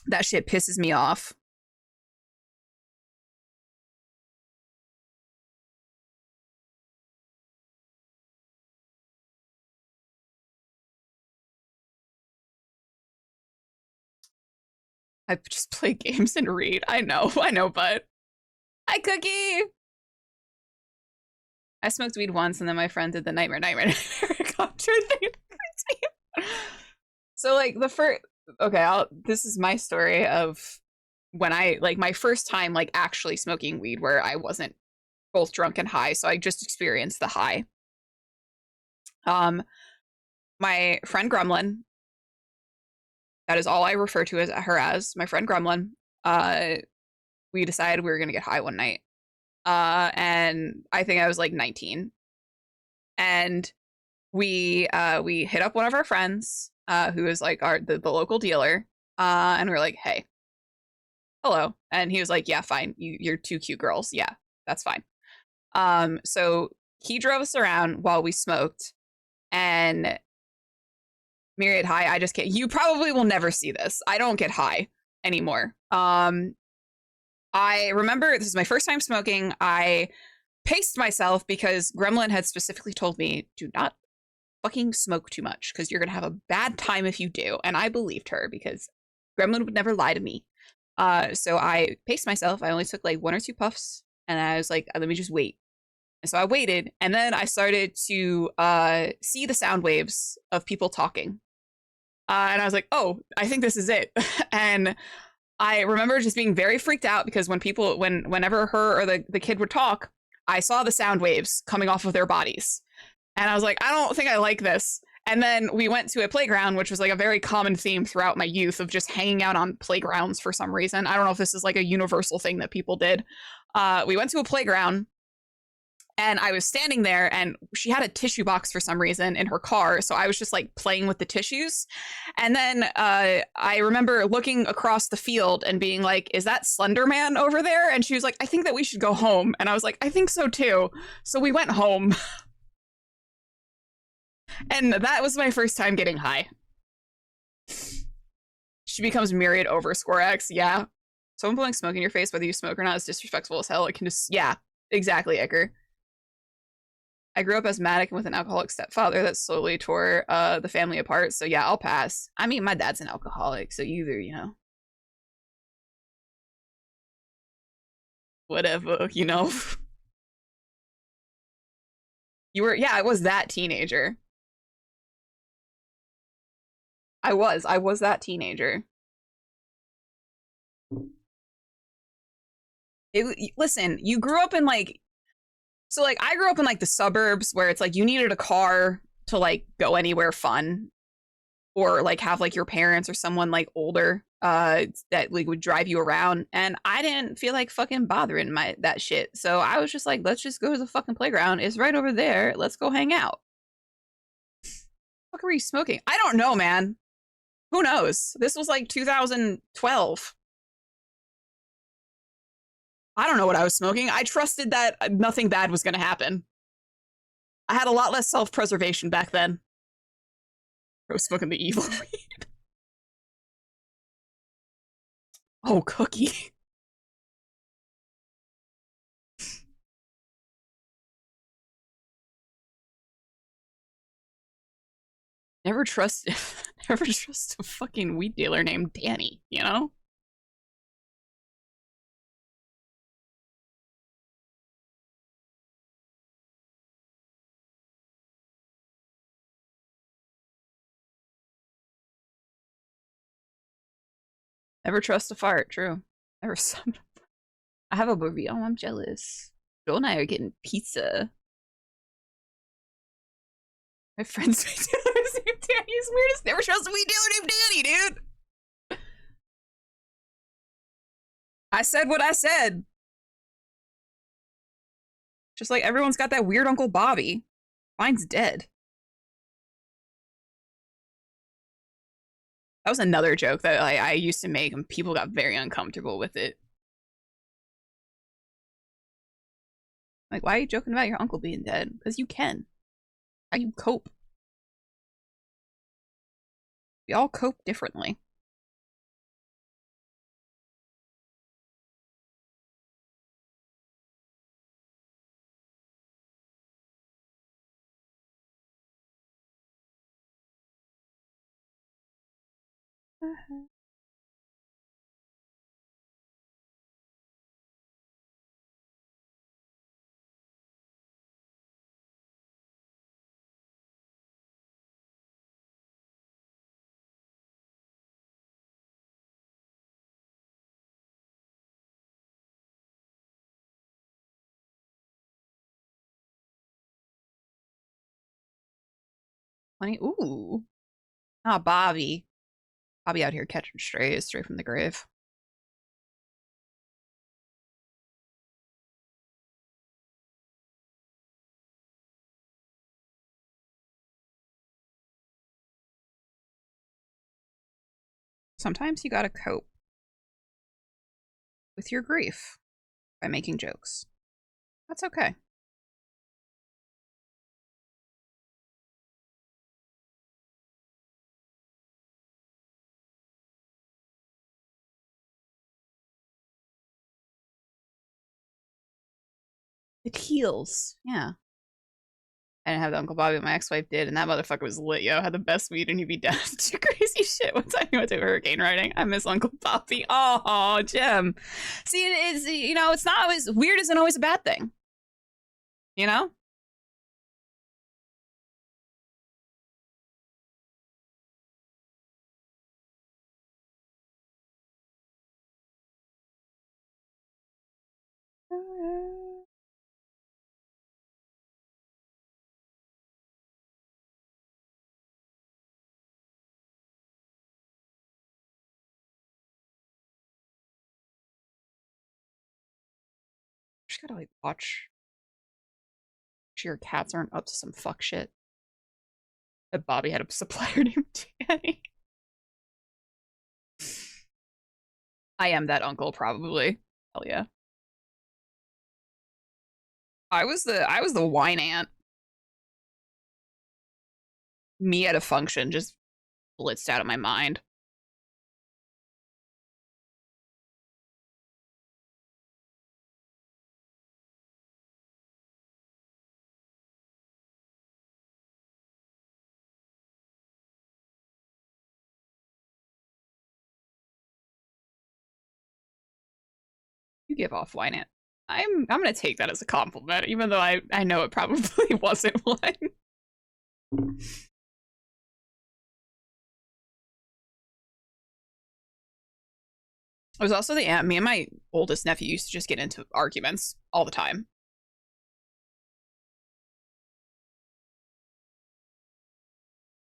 That shit pisses me off. I just play games and read. I know, but hi, Cookie. I smoked weed once, and then my friend did the nightmare helicopter thing. So like the first, okay, this is my story of when I like my first time like actually smoking weed, where I wasn't both drunk and high, so I just experienced the high. My friend Gremlin, that is all I refer to as her as my friend Gremlin. We decided we were gonna get high one night, and I think I was like 19, and we hit up one of our friends, who is like the local dealer, and we are like, hey, hello, and he was like, yeah, fine, you're two cute girls, yeah, that's fine. So he drove us around while we smoked, and Myriad high, I just can't. You probably will never see this. I don't get high anymore. I remember this is my first time smoking. I paced myself because Gremlin had specifically told me, do not fucking smoke too much because you're gonna have a bad time if you do. And I believed her because Gremlin would never lie to me. So I paced myself. I only took like 1 or 2 puffs, and I was like, let me just wait. And so I waited, and then I started to see the sound waves of people talking. And I was like, oh, I think this is it. And I remember just being very freaked out because whenever her or the kid would talk, I saw the sound waves coming off of their bodies. And I was like, I don't think I like this. And then we went to a playground, which was like a very common theme throughout my youth of just hanging out on playgrounds for some reason. I don't know if this is like a universal thing that people did. We went to a playground, and I was standing there, and she had a tissue box for some reason in her car. So I was just like playing with the tissues. And then I remember looking across the field and being like, is that Slender Man over there? And she was like, I think that we should go home. And I was like, I think so too. So we went home. And that was my first time getting high. She becomes Myriad over Score X. Yeah. Someone blowing smoke in your face, whether you smoke or not, is disrespectful as hell. It can just, yeah, exactly, Edgar. I grew up asthmatic and with an alcoholic stepfather that slowly tore the family apart. So yeah, I'll pass. I mean, my dad's an alcoholic, so either, whatever, You were, yeah, I was that teenager. I was that teenager. Listen, you grew up in like, so like I grew up in like the suburbs where it's like you needed a car to like go anywhere fun, or like have like your parents or someone like older that like would drive you around, and I didn't feel like fucking bothering that shit. So I was just like, let's just go to the fucking playground. It's right over there. Let's go hang out. What were you smoking? I don't know, man. Who knows? This was like 2012. I don't know what I was smoking. I trusted that nothing bad was going to happen. I had a lot less self-preservation back then. I was smoking the evil weed. Oh, Cookie. Never trust never trust a fucking weed dealer named Danny, you know? Never trust a fart, true. Never some I have a baby. Oh, I'm jealous. Joel and I are getting pizza. My friend's weed dealer is named Danny. He's weirdest. Never trust a weed dealer named Danny, dude. I said what I said. Just like everyone's got that weird Uncle Bobby. Mine's dead. That was another joke that I used to make, and people got very uncomfortable with it. Like, why are you joking about your uncle being dead? Because you can. How you cope? We all cope differently. Plenty. Ooh. Ah, Bobby. Bobby out here catching strays straight from the grave. Sometimes you gotta cope with your grief by making jokes. That's okay. It heals. Yeah. I didn't have the Uncle Bobby, but my ex-wife did, and that motherfucker was lit, yo. Had the best weed and you'd be dead. Do crazy shit. One time he went to hurricane riding. I miss Uncle Bobby. Oh, Jim. See, it's, you know, it's not always, weird isn't always a bad thing. You know? Just gotta like watch sure your cats aren't up to some fuck shit. That Bobby had a supplier named Danny. I am that uncle, probably. Hell yeah. I was the wine aunt. Me at a function just blitzed out of my mind. You give off wine aunt. I'm gonna take that as a compliment, even though I know it probably wasn't one. I was also the aunt. Me and my oldest nephew used to just get into arguments all the time.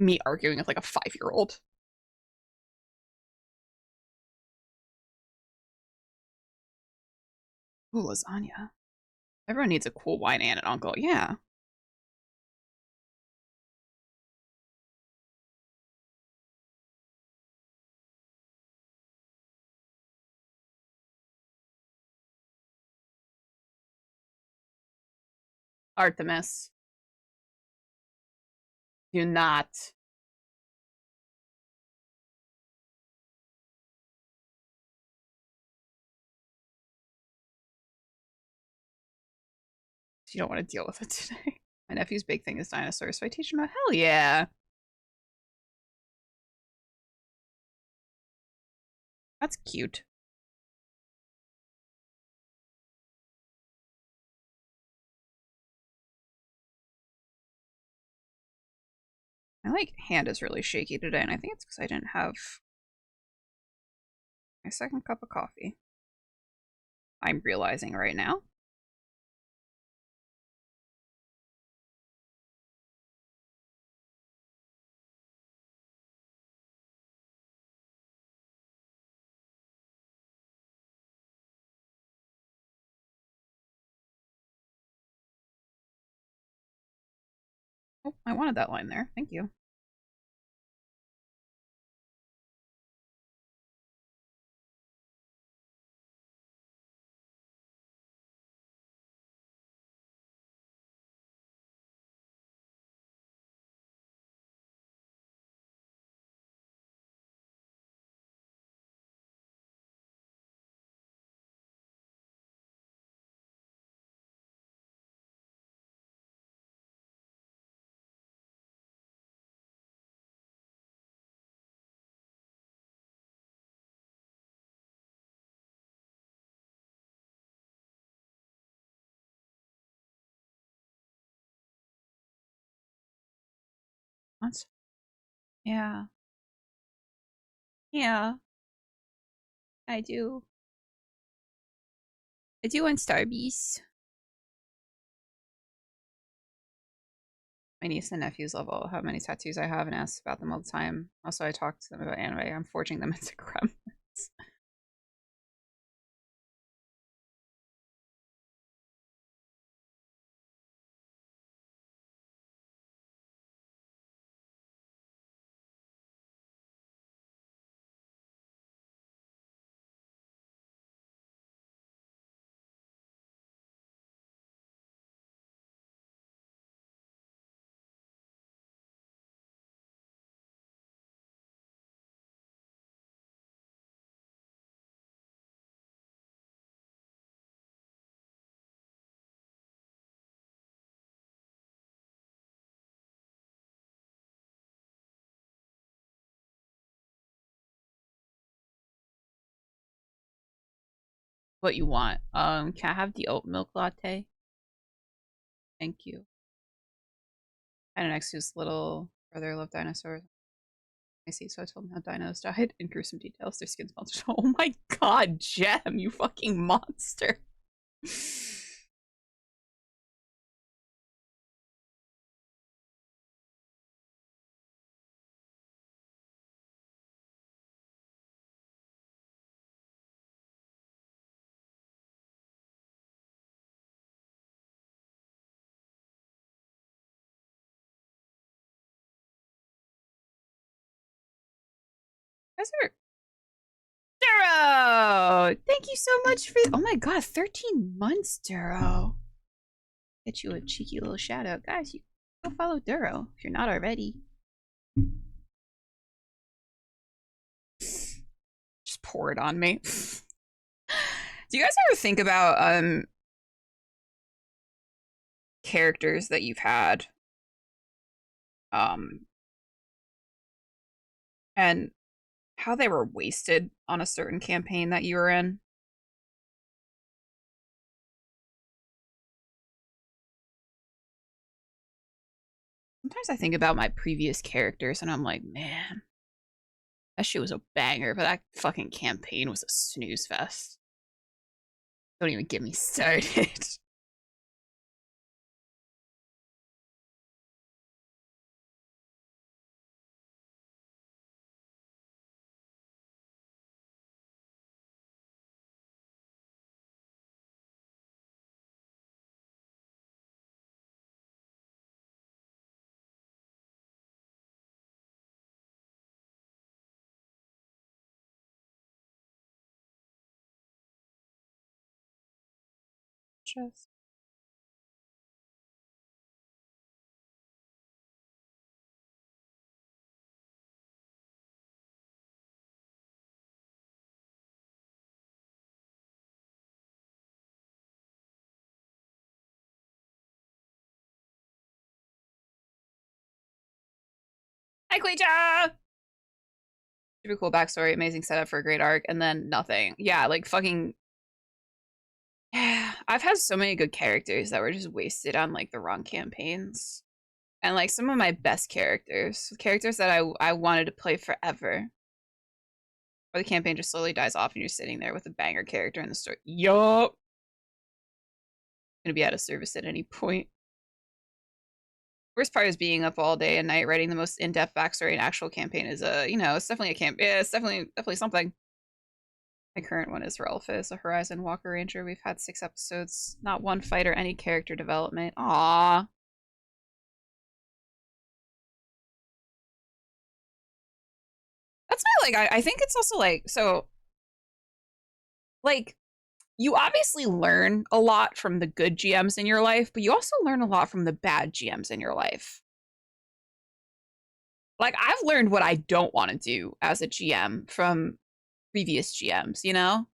Me arguing with like a 5-year-old. Ooh, lasagna. Everyone needs a cool wine aunt and uncle. Yeah. Artemis. Do not. You don't want to deal with it today. My nephew's big thing is dinosaurs, so I teach him about hell yeah. That's cute. My like hand is really shaky today, and I think it's because I didn't have my second cup of coffee. I'm realizing right now. Oh, I wanted that line there. Thank you. What? Yeah. Yeah. I do. I do want Starbies. my niece and nephew's level how many tattoos I have and ask about them all the time. Also, I talk to them about anime. I'm forging them into gremlins. What you want? Can I have the oat milk latte? Thank you. And next whose little brother loved dinosaurs. I see, so I told him how dinos died in gruesome details. Their skin's melted. Oh my god, Gem, you fucking monster. Guys are Duro! Thank you so much for. Oh my god, 13 months, Duro. Get you a cheeky little shout out. Guys, you go follow Duro if you're not already. Just pour it on me. Do you guys ever think about characters that you've had? And how they were wasted on a certain campaign that you were in? Sometimes I think about my previous characters and I'm like, man, that shit was a banger, but that fucking campaign was a snooze fest. Don't even get me started. Just Hi, Queecha! Super cool backstory, amazing setup for a great arc, and then nothing. Yeah, like fucking. I've had so many good characters that were just wasted on like the wrong campaigns, and like some of my best characters that I wanted to play forever. Or the campaign just slowly dies off, and you're sitting there with a banger character in the story. Yup, gonna be out of service at any point. Worst part is being up all day and night writing the most in-depth backstory and actual campaign is it's definitely a camp. Yeah, it's definitely something. My current one is Relphus, a Horizon Walker Ranger. We've had 6 episodes, not one fight or any character development. Aww. That's my like. I think it's also like so. Like you obviously learn a lot from the good GMs in your life, but you also learn a lot from the bad GMs in your life. Like I've learned what I don't want to do as a GM from previous GMs, you know?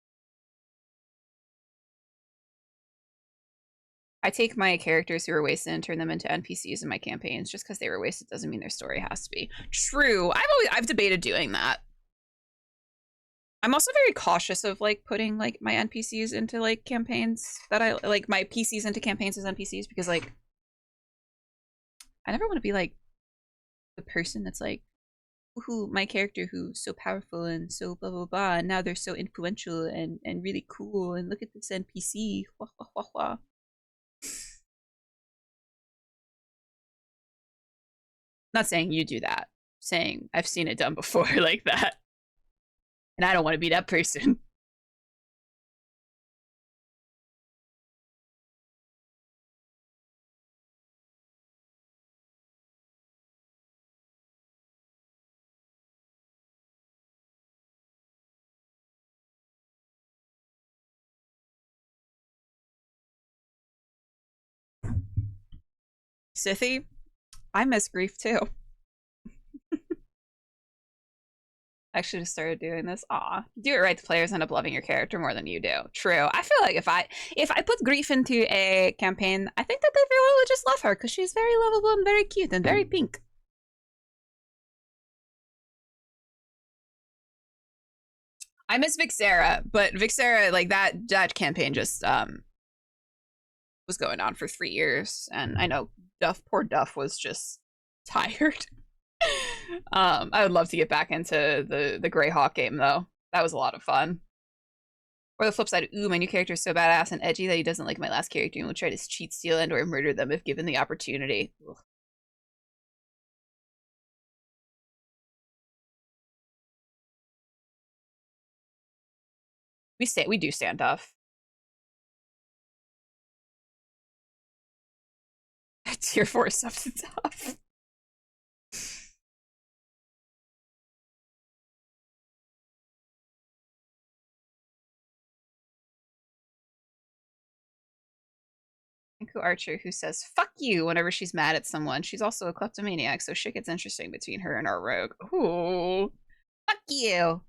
I take my characters who are wasted and turn them into NPCs in my campaigns. Just because they were wasted doesn't mean their story has to be. True. I've debated doing that. I'm also very cautious of like putting like my NPCs into like campaigns that I like my PCs into campaigns as NPCs because like I never want to be like the person that's like who my character who's so powerful and so blah blah blah and now they're so influential and really cool and look at this NPC. Wah, wah, wah, wah. Not saying you do that. Saying I've seen it done before like that. And I don't want to be that person. Sithy, I miss grief too. I should have started doing this. Aw. Do it right, the players end up loving your character more than you do. True. I feel like if I put grief into a campaign, I think that everyone would just love her because she's very lovable and very cute and very pink. I miss Vixera, but Vixera, like that campaign just was going on for 3 years, and I know poor Duff was just tired. I would love to get back into the Greyhawk game though. That was a lot of fun. Or the flip side, ooh, my new character is so badass and edgy that he doesn't like my last character and will try to cheat, steal, and or murder them if given the opportunity. Ugh. We do stand Duff. Tier 4 stuff to Duff.Inku Archer, who says "fuck you" whenever she's mad at someone. She's also a kleptomaniac, so shit gets interesting between her and our rogue. Ooh, fuck you.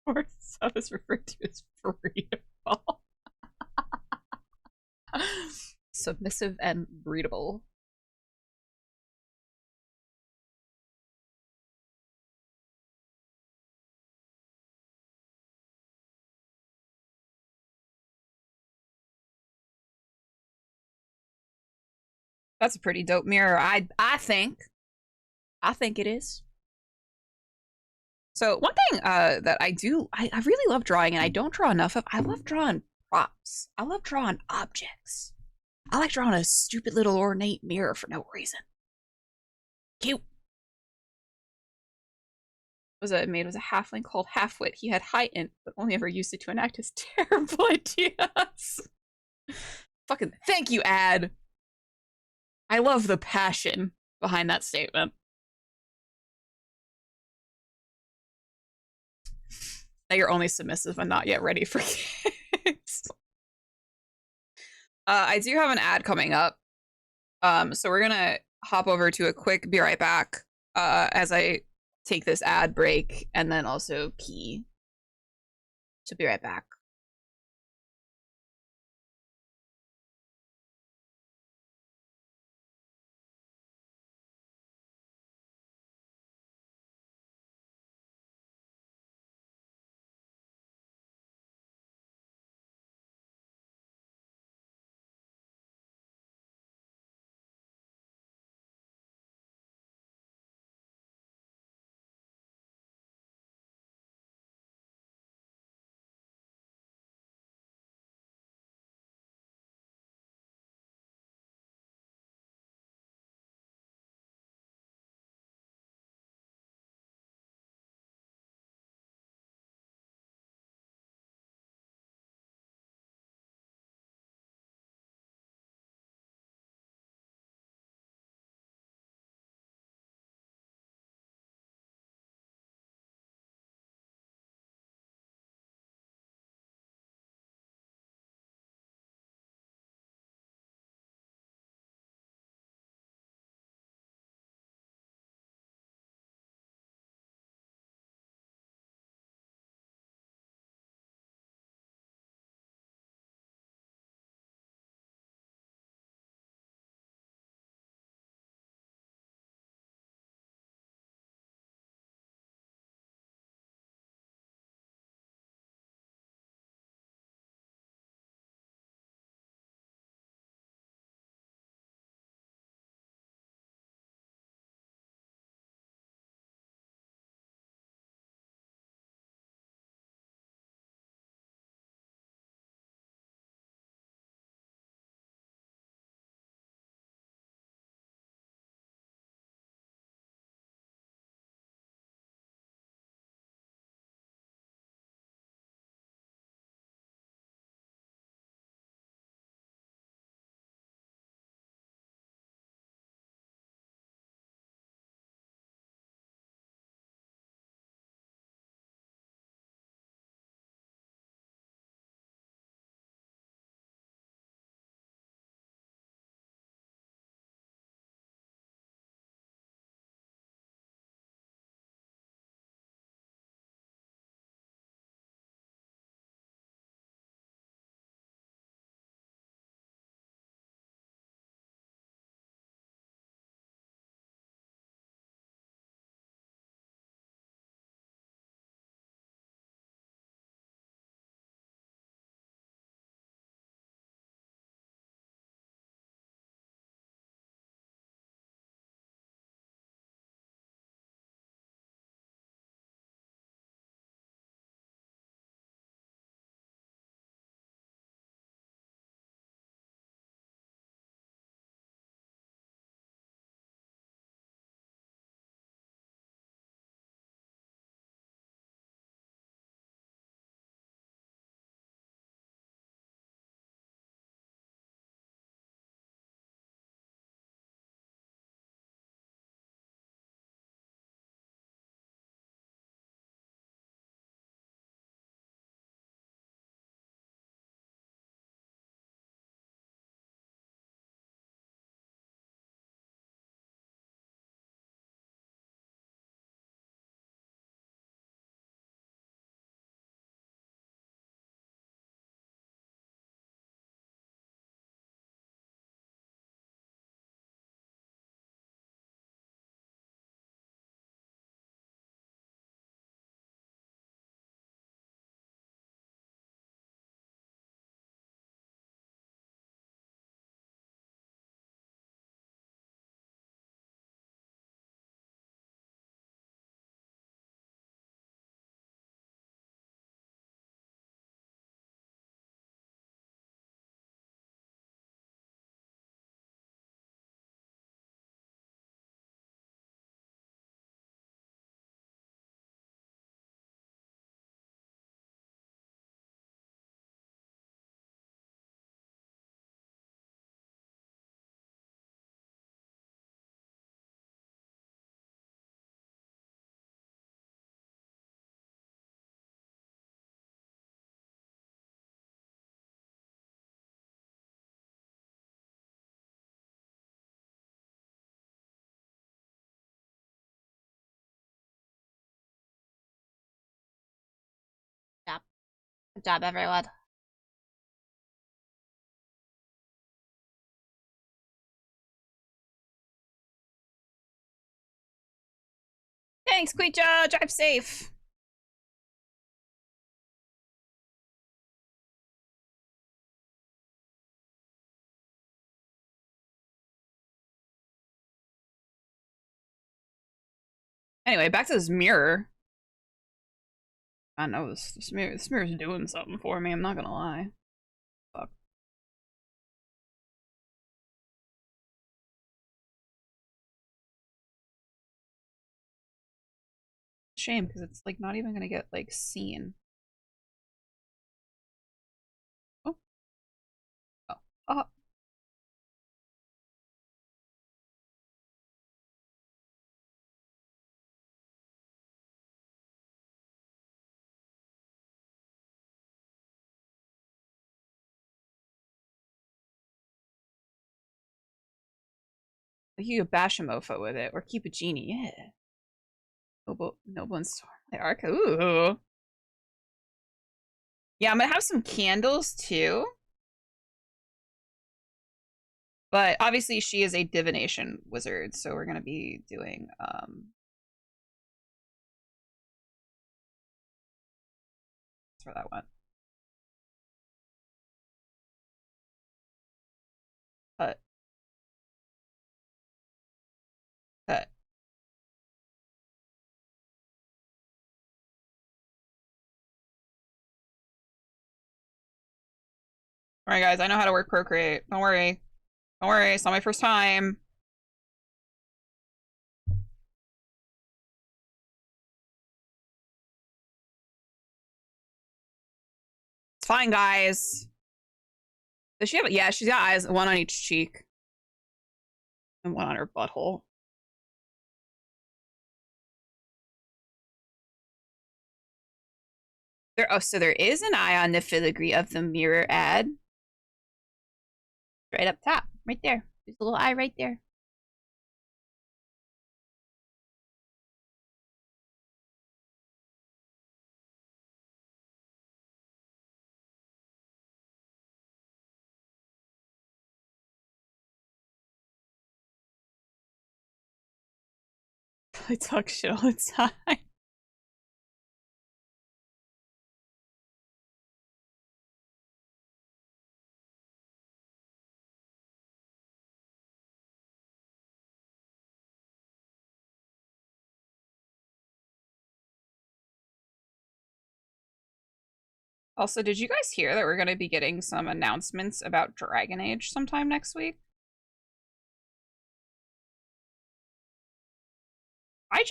Or sub is referred to as breedable. Submissive and breedable. That's a pretty dope mirror. I think. I think it is. So one thing that I really love drawing, and I don't draw enough of. I love drawing props. I love drawing objects. I like drawing a stupid little ornate mirror for no reason. Cute. Was a made was a halfling called Halfwit. He had high int, but only ever used it to enact his terrible ideas. Fucking thank you, Ad. I love the passion behind that statement. That you're only submissive and not yet ready for kids. I do have an ad coming up. So we're gonna hop over to a quick be right back as I take this ad break and then also pee. So be right back. Good job, everyone. Thanks, Queecha. Drive safe. Anyway, back to this mirror. I know this mirror's doing something for me. I'm not gonna lie. Fuck. Shame, because it's like not even gonna get like seen. Oh. Oh. Oh. You could bash a mofo with it, or keep a genie. Yeah. Noble and Stormlight Arc. Ooh. Yeah, I'm gonna have some candles too. But obviously she is a divination wizard, so we're gonna be doing that's where that went. Cut. Cut. Alright guys, I know how to work Procreate. Don't worry. Don't worry, it's not my first time. It's fine, guys. Does she have yeah, she's got eyes, one on each cheek. And one on her butthole. So there is an eye on the filigree of the mirror ad. Right up top. Right there. There's a little eye right there. I talk shit all the time. Also, did you guys hear that we're going to be getting some announcements about Dragon Age sometime next week? I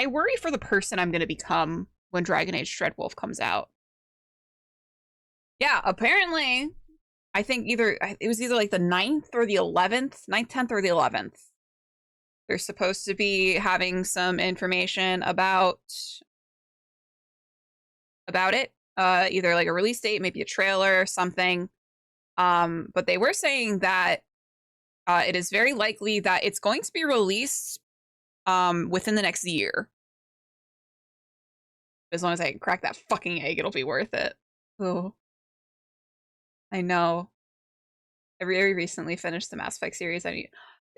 worry for the person I'm going to become when Dragon Age Dreadwolf comes out. Yeah, apparently, I think it was either like the 9th or the 11th, 9th, 10th or the 11th. They're supposed to be having some information about it. Either like a release date, maybe a trailer or something. But they were saying that it is very likely that it's going to be released within the next year. As long as I can crack that fucking egg, it'll be worth it. Oh, I know. I very recently finished the Mass Effect series.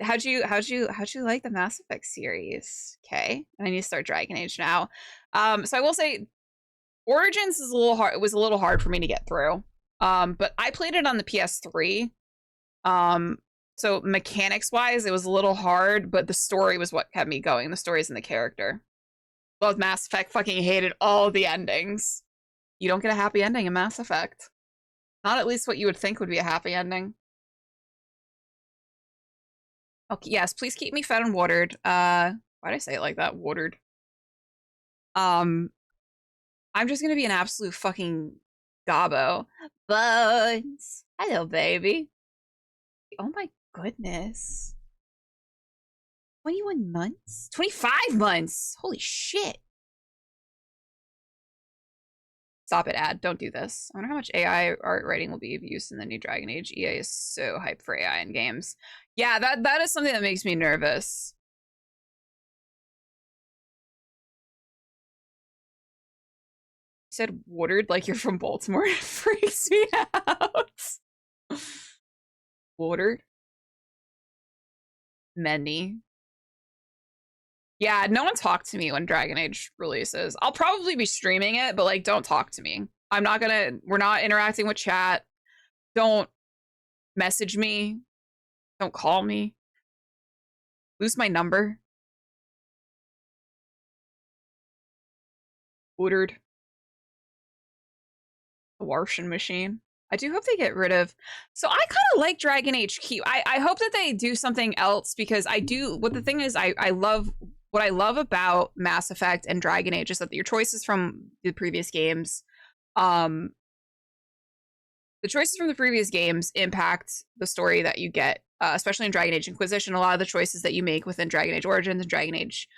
How'd you like the Mass Effect series? Okay, and I need to start Dragon Age now. So I will say, Origins is a little hard. It was a little hard for me to get through. But I played it on the PS3. So mechanics wise, it was a little hard, but the story was what kept me going. The stories and the character. Well, Mass Effect, fucking hated all the endings. You don't get a happy ending in Mass Effect. Not at least what you would think would be a happy ending. Okay, yes, please keep me fed and watered. Why'd I say it like that? Watered. I'm just gonna be an absolute fucking gobbo. Buns. Hello, baby. Oh my goodness. 21 months? 25 months! Holy shit. Stop it, ad. Don't do this. I wonder how much AI art writing will be of use in the new Dragon Age. EA is so hyped for AI in games. Yeah, that is something that makes me nervous. said watered like you're from Baltimore. It freaks me out. Watered. Many. Yeah, no one talked to me when Dragon Age releases. I'll probably be streaming it, but like, don't talk to me. I'm not gonna, we're not interacting with chat. Don't message me. Don't call me. Lose my number. Ordered. A washing machine. I do hope they get rid of. So I kind of like Dragon Age Keep. I hope that they do something else because I do. What the thing is, I love what I love about Mass Effect and Dragon Age is that your choices from the previous games, the choices from the previous games impact the story that you get, especially in Dragon Age Inquisition. A lot of the choices that you make within Dragon Age Origins and Dragon Age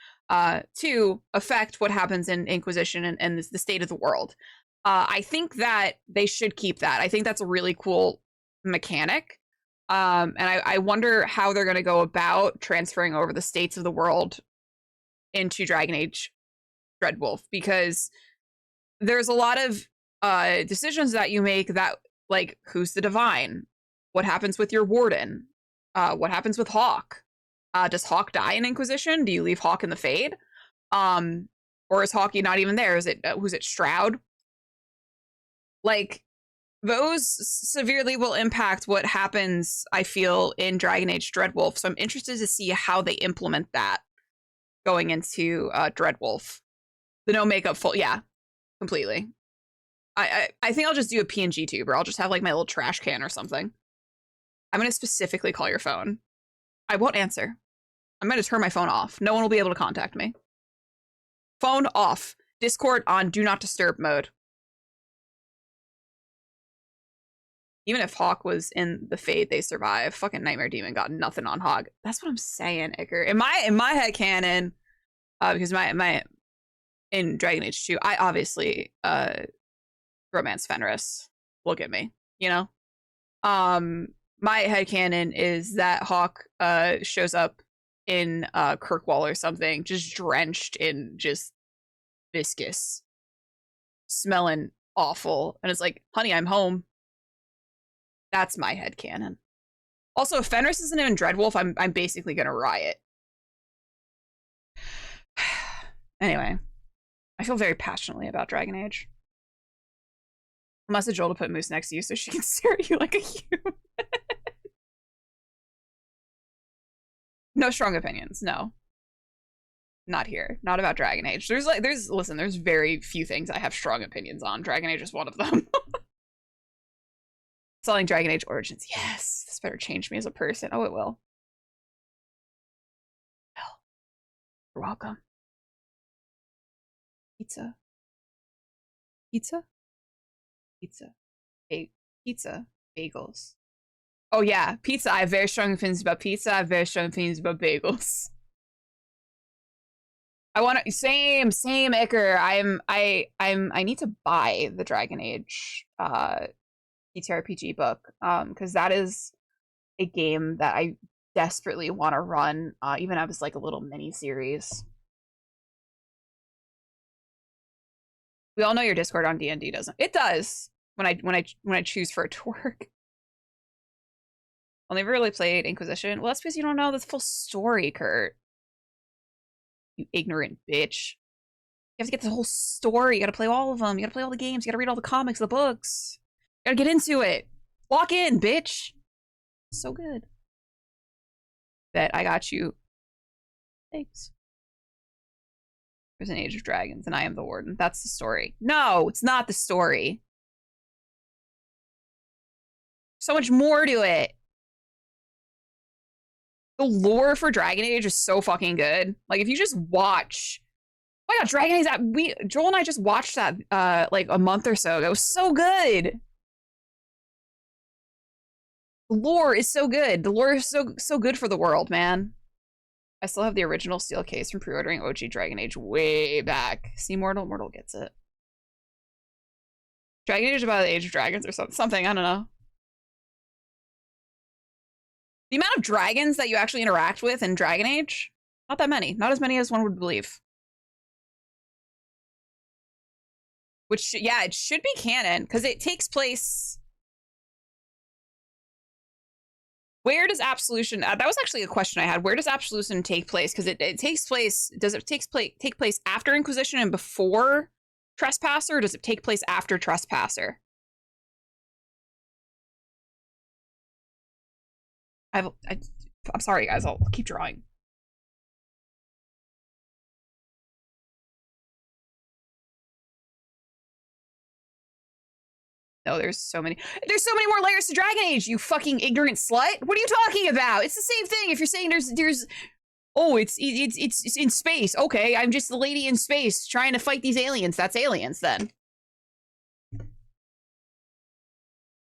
2 affect what happens in Inquisition and the state of the world. I think that they should keep that. I think that's a really cool mechanic. And I wonder how they're going to go about transferring over the states of the world into Dragon Age Dreadwolf, because there's a lot of decisions that you make that, like, who's the Divine? What happens with your Warden? What happens with Hawk? Does Hawk die in Inquisition? Do you leave Hawk in the Fade? Or is Hawk not even there? Is it, who's it, Shroud? Like, those severely will impact what happens, I feel, in Dragon Age Dreadwolf. So I'm interested to see how they implement that going into Dreadwolf. The no makeup full, yeah, completely. I think I'll just do a PNG tube, or I'll just have like my little trash can or something. I'm going to specifically call your phone. I won't answer. I'm going to turn my phone off. No one will be able to contact me. Phone off. Discord on do not disturb mode. Even if Hawk was in the Fade, they survive. Fucking Nightmare Demon got nothing on Hawk. That's what I'm saying, Iker. In my head canon, because my in Dragon Age 2, I obviously romance Fenris. Look at me, you know. My headcanon is that Hawk shows up in Kirkwall or something, just drenched in just viscous, smelling awful, and it's like, honey, I'm home. That's my headcanon. Also, if Fenris isn't in Dreadwolf, I'm basically gonna riot. Anyway, I feel very passionately about Dragon Age. I'll message Joel to put Moose next to you so she can stare at you like a human. No strong opinions, no. Not here. Not about Dragon Age. Listen, there's very few things I have strong opinions on. Dragon Age is one of them. Selling Dragon Age Origins. Yes, this better change me as a person. Oh, it will. Well, you're welcome. Pizza. Pizza? Pizza. Pizza. Bagels. Oh yeah, pizza. I have very strong opinions about pizza. I have very strong opinions about bagels. I want to same Iker. I need to buy the Dragon Age TTRPG book, because that is a game that I desperately want to run, even as like a little mini series. We all know your Discord on D&D doesn't. It does when I choose for it to work. I'll never really played Inquisition. Well, that's because you don't know the full story, Kurt. You ignorant bitch. You have to get the whole story. You gotta play all of them. You gotta play all the games. You gotta read all the comics, the books. You gotta get into it. Walk in, bitch. So good. Bet I got you. Thanks. There's an Age of Dragons, and I am the Warden. That's the story. No, it's not the story. So much more to it. The lore for Dragon Age is so fucking good. Like, if you just watch... Oh my god, Dragon Age... Joel and I just watched that, like, a month or so ago. It was so good! The lore is so good. The lore is so good for the world, man. I still have the original steel case from pre-ordering OG Dragon Age way back. See, Mortal gets it. Dragon Age about the Age of Dragons or something, I don't know. The amount of dragons that you actually interact with in Dragon Age, not that many. Not as many as one would believe. Which, yeah, it should be canon because it takes place. Where does absolution? That was actually a question I had. Where does absolution take place? Because it takes place. Does it take place after Inquisition and before Trespasser? Or does it take place after Trespasser? I'm sorry, guys. I'll keep drawing. No, there's so many more layers to Dragon Age, you fucking ignorant slut. What are you talking about? It's the same thing. If you're saying there's oh, it's in space. Okay, I'm just the lady in space trying to fight these aliens. That's aliens then.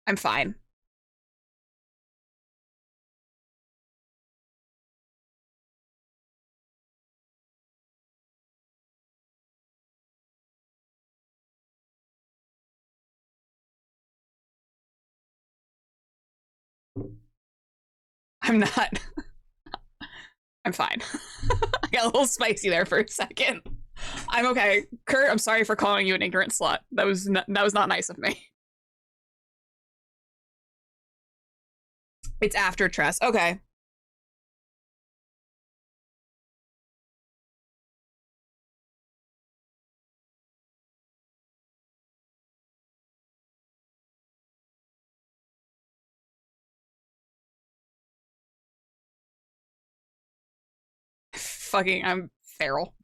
I'm fine. I'm not. I'm fine. I got a little spicy there for a second. I'm okay. Kurt, I'm sorry for calling you an ignorant slut. That was not nice of me. It's after Tress. Okay. Fucking, I'm feral.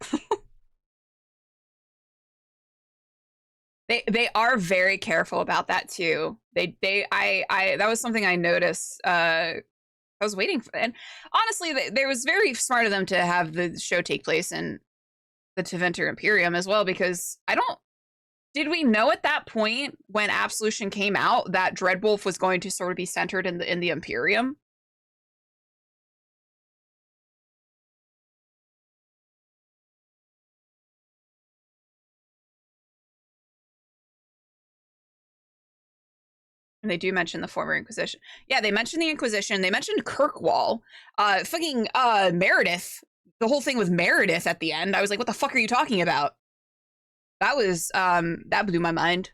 They are very careful about that too. I that was something I noticed. I was waiting for, and honestly, they was very smart of them to have the show take place in the Tevinter Imperium as well, because I don't. Did we know at that point when Absolution came out that Dreadwolf was going to sort of be centered in the Imperium? And they do mention the former Inquisition. Yeah, they mentioned the Inquisition. They mentioned Kirkwall. Fucking Meredith. The whole thing with Meredith at the end. I was like, what the fuck are you talking about? That was that blew my mind.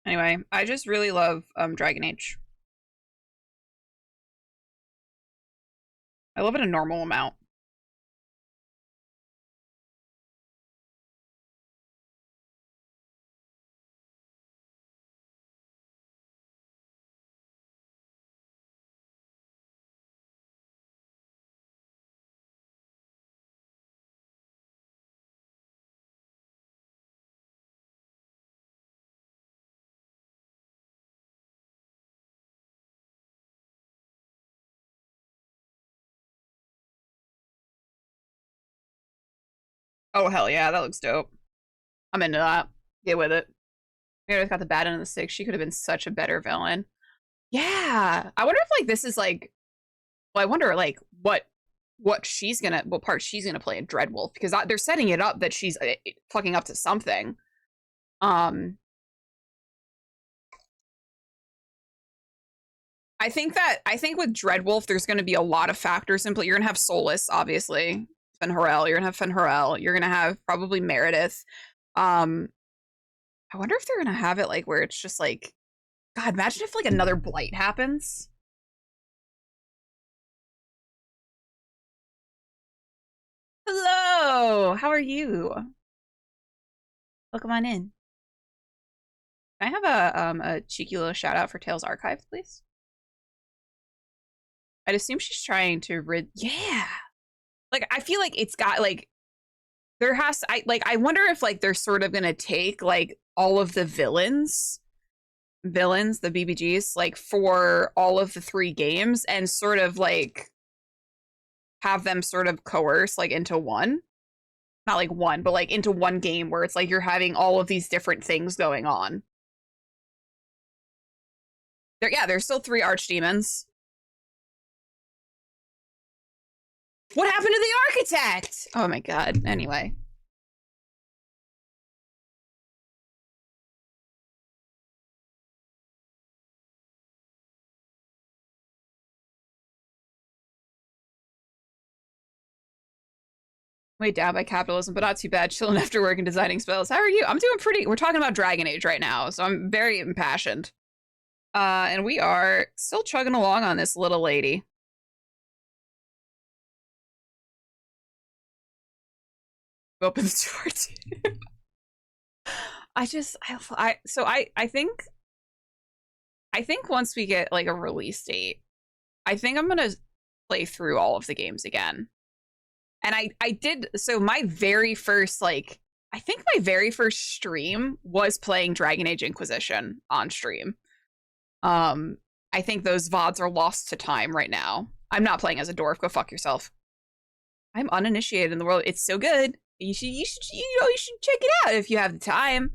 Anyway, I just really love Dragon Age. I love it a normal amount. Oh hell yeah, that looks dope. I'm into that. Get with it. Meredith got the bad end of the stick. She could have been such a better villain. Yeah. I wonder if like this is like well, I wonder like what part she's gonna play in Dreadwolf, because they're setting it up that she's fucking up to something. Um I think with Dreadwolf there's gonna be a lot of factors in play. You're gonna have Solus, obviously. Fen'Harel. You're gonna have Fen'Harel. You're gonna have probably Meredith. Um I wonder if they're gonna have it like where it's just like God, imagine if like another blight happens. Hello, how are you? Welcome on in. Can I have a cheeky little shout out for Tales Archive, please? I'd assume she's trying to yeah. Like I feel like it's got like there has I wonder if like they're sort of gonna take like all of the villains, the BBGs, like for all of the 3 games and sort of like have them sort of coerce like into one. Not like one, but like into one game where it's like you're having all of these different things going on. Yeah, there's still 3 archdemons. What happened to the architect? Oh my god. Anyway. Weighed down by capitalism, but not too bad. Chilling after work and designing spells. How are you? I'm doing pretty. We're talking about Dragon Age right now, so I'm very impassioned. And we are still chugging along on this little lady. Open the door too. I think once we get like a release date, I think I'm gonna play through all of the games again. And I did so my very first I think my very first stream was playing Dragon Age Inquisition on stream. Um I think those VODs are lost to time right now. I'm not playing as a dwarf. Go fuck yourself. I'm uninitiated in the world. It's so good. You should check it out if you have the time.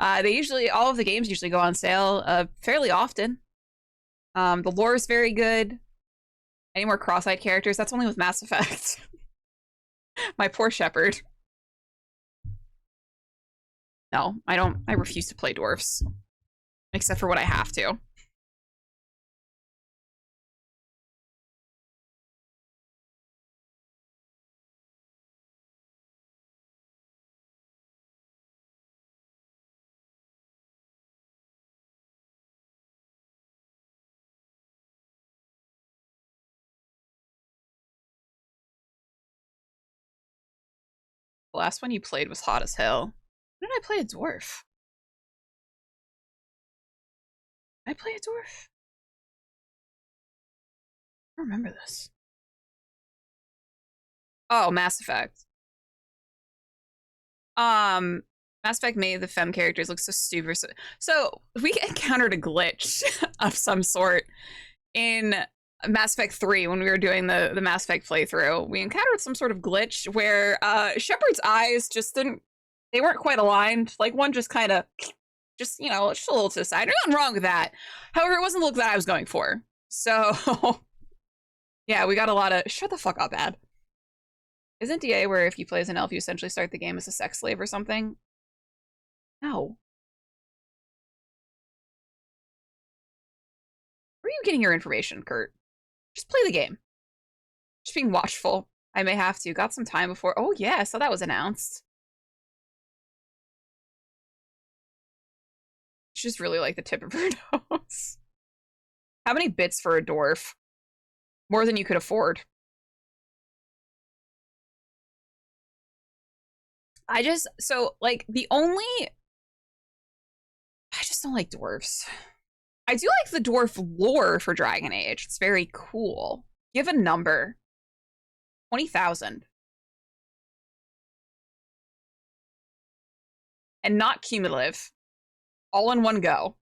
They usually all of the games usually go on sale fairly often. The lore is very good. Any more cross-eyed characters? That's only with Mass Effect. My poor shepherd. No, I don't. I refuse to play dwarfs, except for when I have to. The last one you played was hot as hell. When did I play a dwarf? Did I play a dwarf? I don't remember this. Oh, Mass Effect. Mass Effect made the femme characters look so stupid. So we encountered a glitch of some sort in Mass Effect 3 when we were doing the Mass Effect playthrough. We encountered some sort of glitch where Shepard's eyes just didn't they weren't quite aligned. Like one just kind of just, you know, just a little to the side. There's nothing wrong with that. However, it wasn't the look that I was going for. So yeah, we got a lot of shut the fuck up, Ad. Isn't DA where if you play as an elf, you essentially start the game as a sex slave or something? No. Where are you getting your information, Kurt? Just play the game. Just being watchful. I may have to. Got some time before. Oh, yeah, so that was announced. She's just really like the tip of her nose. How many bits for a dwarf? More than you could afford. Like, I just don't like dwarves. I do like the dwarf lore for Dragon Age. It's very cool. Give a number. 20,000. And not cumulative. All in one go.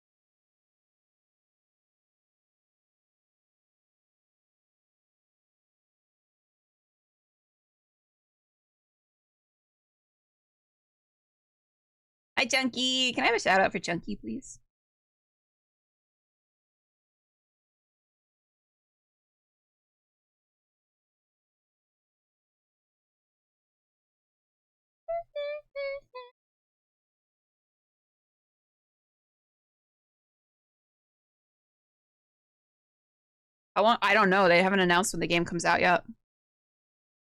Hi, Junkie. Can I have a shout out for Junkie, please? I don't know. They haven't announced when the game comes out yet.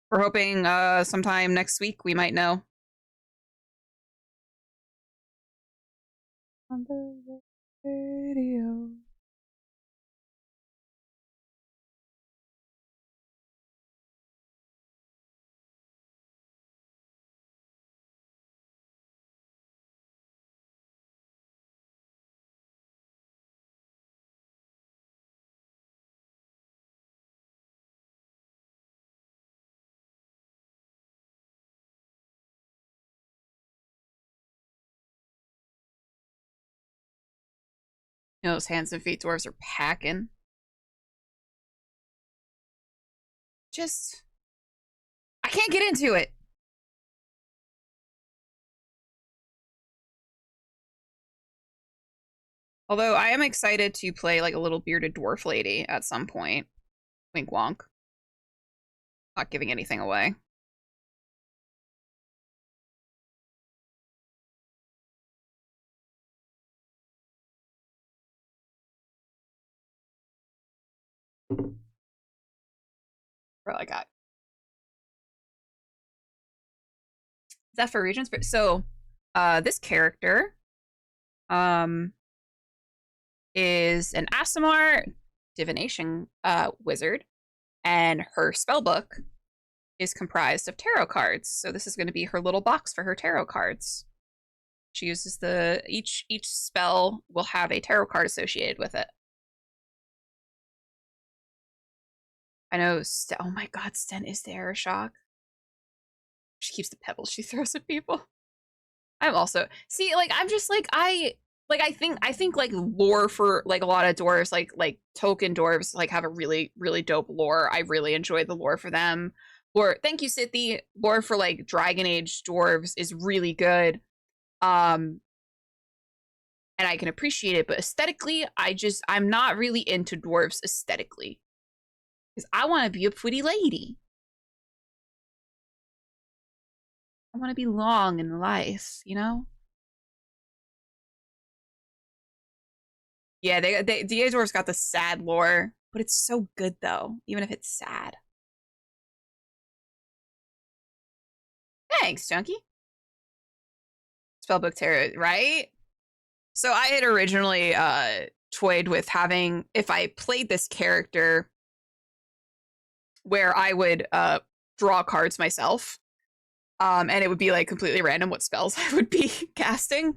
We're hoping sometime next week we might know. On the radio. You know, those hands and feet dwarves are packing. Just, I can't get into it. Although I am excited to play like a little bearded dwarf lady at some point. Wink wonk. Not giving anything away. Bro, I got Zephyr regions. So, this character, um, is an Asimar divination wizard, and her spellbook is comprised of tarot cards. So this is going to be her little box for her tarot cards. She uses each spell will have a tarot card associated with it. I know. Oh my God, Sten is the Air Shock. She keeps the pebbles she throws at people. I'm also like I'm just like I think like lore for like a lot of dwarves like token dwarves like have a really dope lore. I really enjoy the lore for them. Lore, thank you, Sithy. Lore for like Dragon Age dwarves is really good. And I can appreciate it, but aesthetically, I'm not really into dwarves aesthetically. Because I want to be a pretty lady. I want to be long in life, you know? Yeah, DA dwarves got the sad lore, but it's so good though, even if it's sad. Thanks, Chunky. Spellbook tarot, right? So I had originally toyed with having, if I played this character, where I would draw cards myself, and it would be like completely random what spells I would be casting.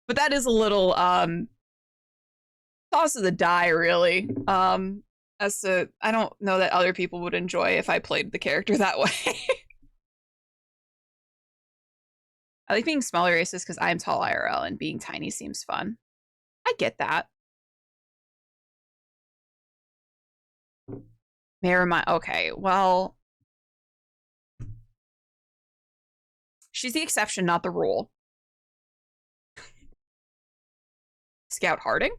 But that is a little toss of the die, really. As to, I don't know that other people would enjoy if I played the character that way. I like being smaller races because I'm tall IRL and being tiny seems fun. I get that. Miramai. Okay, well, she's the exception, not the rule. Scout Harding?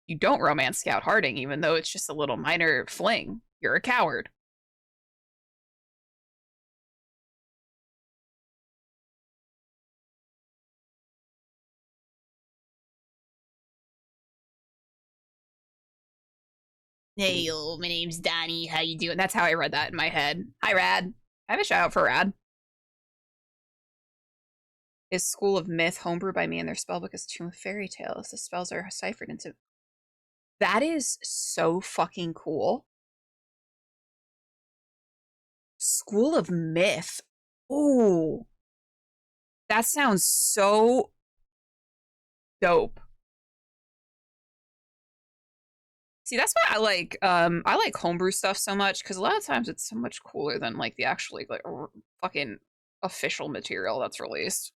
You don't romance Scout Harding, even though it's just a little minor fling. You're a coward. Hey, yo, my name's Donnie. How you doing? That's how I read that in my head. Hi, Rad. I have a shout out for Rad. Is School of Myth homebrew by me, and their spellbook is Tomb of Fairy Tales. The spells are ciphered into. That is so fucking cool. School of Myth. Ooh. That sounds so dope. See, that's why I like homebrew stuff so much, because a lot of times it's so much cooler than like the actually like fucking official material that's released.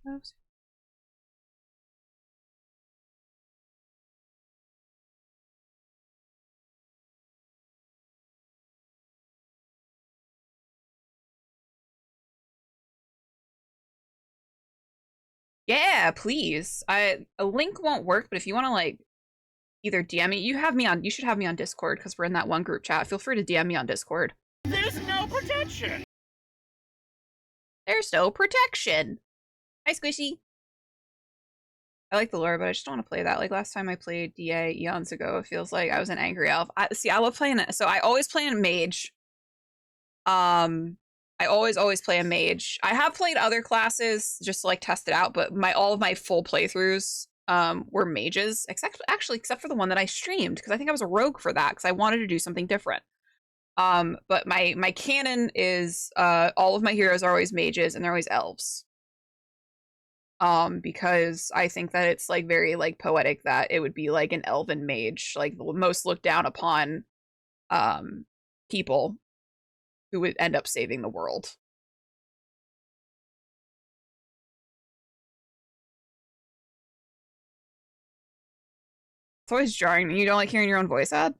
Oops. Yeah, please. A link won't work, but if you want to like either DM me, you should have me on Discord because we're in that one group chat. Feel free to DM me on Discord. There's no protection. There's no protection. Hi, Squishy. I like the lore, but I just don't want to play that. Like last time I played DA eons ago, it feels like I was an angry elf. I love playing it. So I always play a mage. I always play a mage. I have played other classes just to like test it out, but all of my full playthroughs were mages, except for the one that I streamed because I think I was a rogue for that because I wanted to do something different. But my canon is all of my heroes are always mages and they're always elves. Because I think that it's like very like poetic that it would be like an elven mage, like the most looked down upon people who would end up saving the world. It's always jarring. You don't like hearing your own voice, Ad?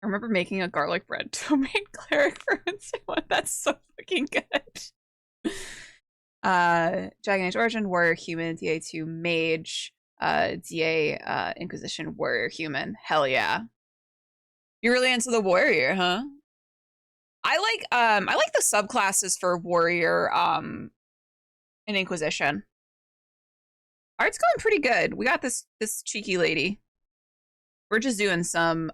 I remember making a garlic bread domain cleric for someone. That's so fucking good. Dragon Age Origin, Warrior Human, DA2 Mage, DA Inquisition, Warrior Human. Hell yeah. You're really into the warrior, huh? I like the subclasses for warrior and Inquisition. Art's going pretty good. We got this cheeky lady. We're just doing some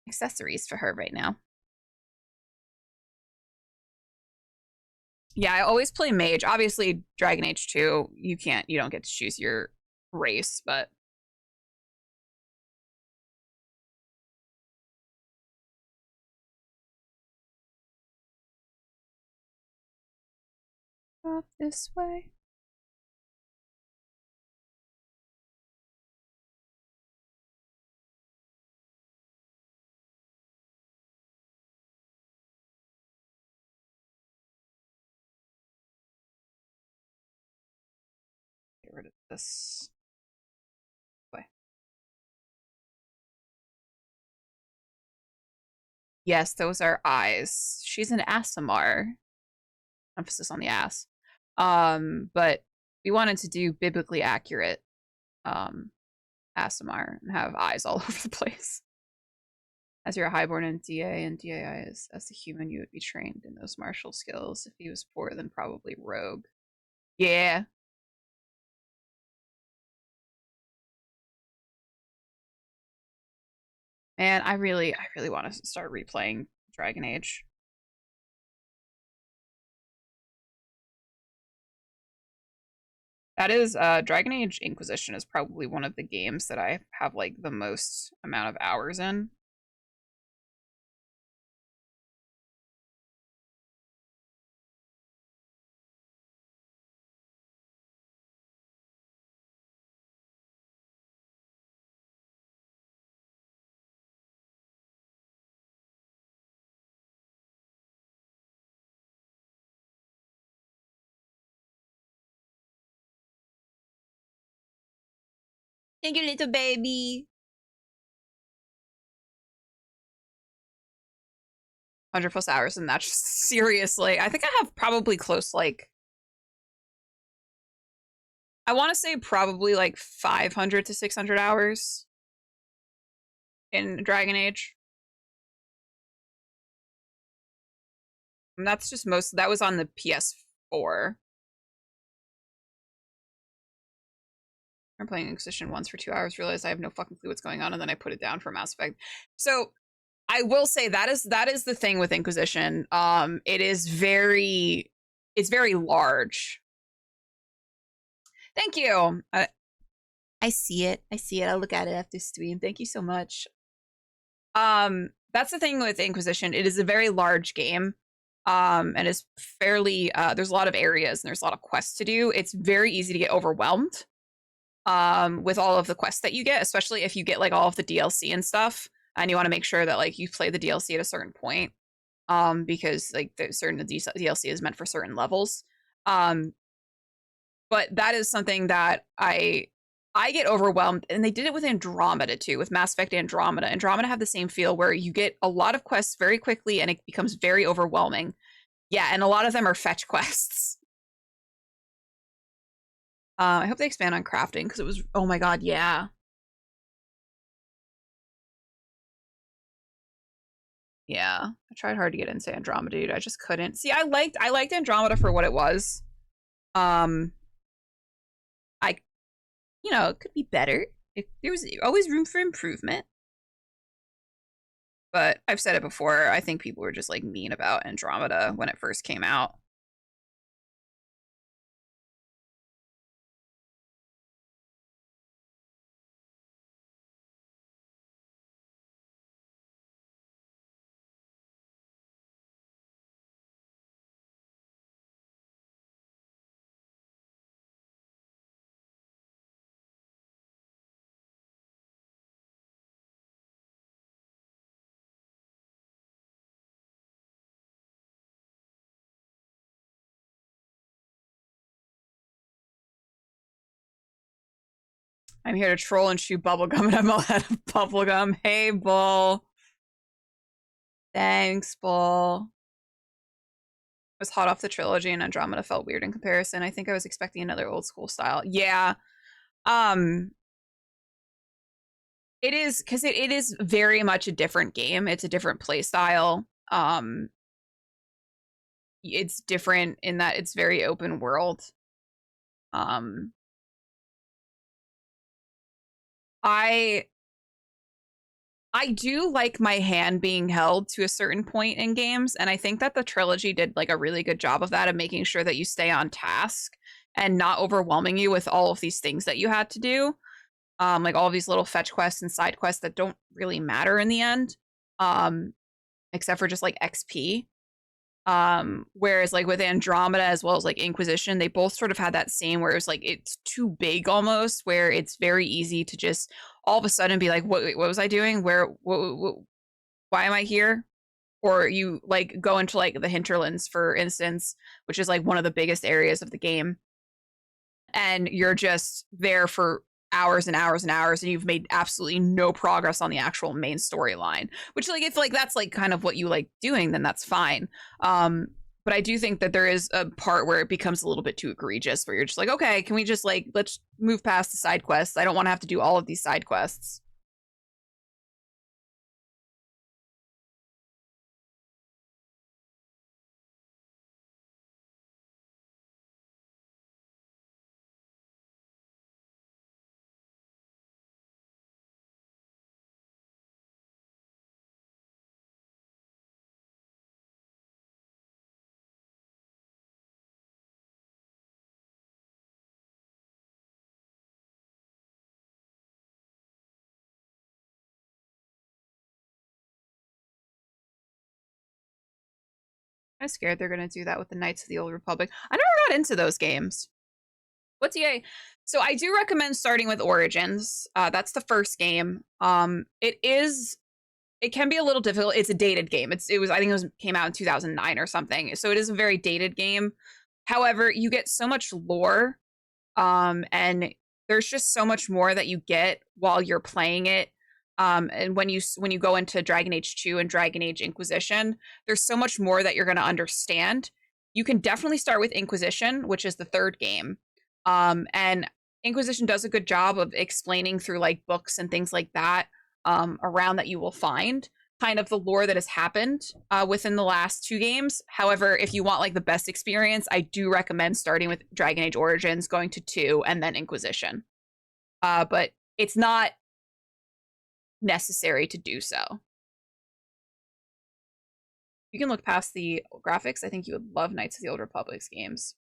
accessories for her right now. Yeah, I always play mage. Obviously, Dragon Age 2, you don't get to choose your race, but off this way. Get rid of this way. Yes, those are eyes. She's an Asimar. Emphasis on the ass. But we wanted to do biblically accurate um Asimar and have eyes all over the place. As you're a highborn in DA and DAI is as a human, you would be trained in those martial skills. If he was poor, then probably rogue. Yeah. Man, I really want to start replaying Dragon Age. That is Dragon Age Inquisition is probably one of the games that I have like the most amount of hours in. Thank you, little baby. 100 plus hours, and that's just seriously. I think I have probably close like I want to say probably like 500 to 600 hours in Dragon Age. And that's just most that was on the PS4. I'm playing Inquisition once for 2 hours, realized I have no fucking clue what's going on, and then I put it down for Mass Effect. So I will say that is the thing with Inquisition. It's very large. Thank you. I see it. I see it. I'll look at it after stream. Thank you so much. That's the thing with Inquisition. It is a very large game. And is fairly there's a lot of areas and there's a lot of quests to do. It's very easy to get overwhelmed with all of the quests that you get, especially if you get like all of the DLC and stuff, and you want to make sure that like you play the DLC at a certain point, because like there's certain DLC is meant for certain levels. But that is something that I get overwhelmed, and they did it with Andromeda too, with Mass Effect Andromeda. Andromeda had the same feel where you get a lot of quests very quickly and it becomes very overwhelming. Yeah, and a lot of them are fetch quests. I hope they expand on crafting because it was, oh my god, yeah. Yeah, I tried hard to get into Andromeda, dude. I just couldn't. See, I liked Andromeda for what it was. Um, I, it could be better. There was always room for improvement. But I've said it before. I think people were just like mean about Andromeda when it first came out. I'm here to troll and chew bubblegum, and I'm all out of bubblegum. Hey, Bull. Thanks, Bull. I was hot off the trilogy, and Andromeda felt weird in comparison. I think I was expecting another old school style. Yeah. Um, it is because it is very much a different game. It's a different play style. it's different in that it's very open world. Um, I I do like my hand being held to a certain point in games, and I think that the trilogy did like a really good job of that, of making sure that you stay on task and not overwhelming you with all of these things that you had to do. Like all of these little fetch quests and side quests that don't really matter in the end, um, except for just like XP. Whereas like with Andromeda as well as like Inquisition, they both sort of had that same where it's like it's too big almost, where it's very easy to just all of a sudden be like, what was I doing? Why am I here? Or you like go into like the hinterlands, for instance, which is like one of the biggest areas of the game, and you're just there for hours and hours and hours, and you've made absolutely no progress on the actual main storyline. Which, like, if like that's like kind of what you like doing, then that's fine. um but I do think that there is a part where it becomes a little bit too egregious, where you're just like, okay, can we just like let's move past the side quests? I don't want to have to do all of these side quests. I'm scared they're gonna do that with the Knights of the Old Republic. I never got into those games. What's EA? So I do recommend starting with Origins. That's the first game. It can be a little difficult. It's a dated game. It was, I think it was, came out in 2009 or something. So it is a very dated game. However, you get so much lore, and there's just so much more that you get while you're playing it. And when you go into Dragon Age 2 and Dragon Age Inquisition, there's so much more that you're going to understand. You can definitely start with Inquisition, which is the third game. And Inquisition does a good job of explaining through like books and things like that, around that you will find kind of the lore that has happened within the last two games. However, if you want like the best experience, I do recommend starting with Dragon Age Origins, going to 2, and then Inquisition. But it's not necessary to do so. You can look past the graphics. I think you would love Knights of the Old Republic's games.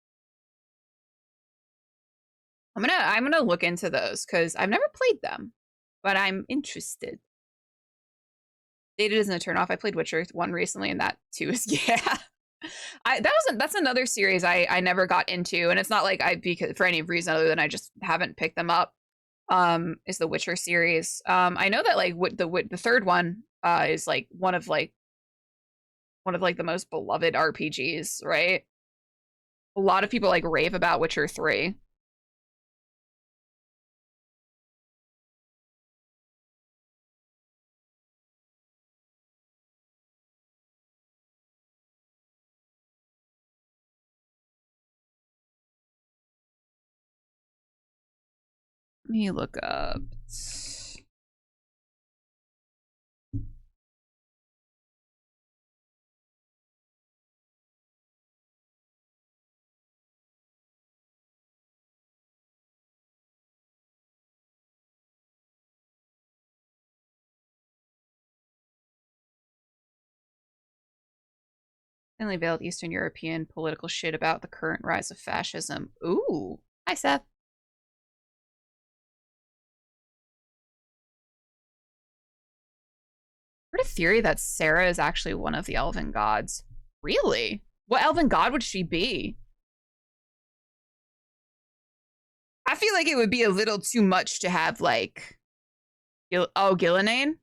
I'm gonna look into those because I've never played them, but I'm interested. Dated isn't a turn off. I played Witcher 1 recently, and that too is yeah. That's another series I never got into, and it's not like I, because for any reason other than I just haven't picked them up. Is the Witcher series. I know that like the third one is like one of like the most beloved RPGs, right? A lot of people like rave about Witcher 3. Let me look up. Thinly veiled Eastern European political shit about the current rise of fascism. Ooh. Hi, Seth. I heard a theory that Sarah is actually one of the elven gods. Really? What elven god would she be? I feel like it would be a little too much to have like Gillinane.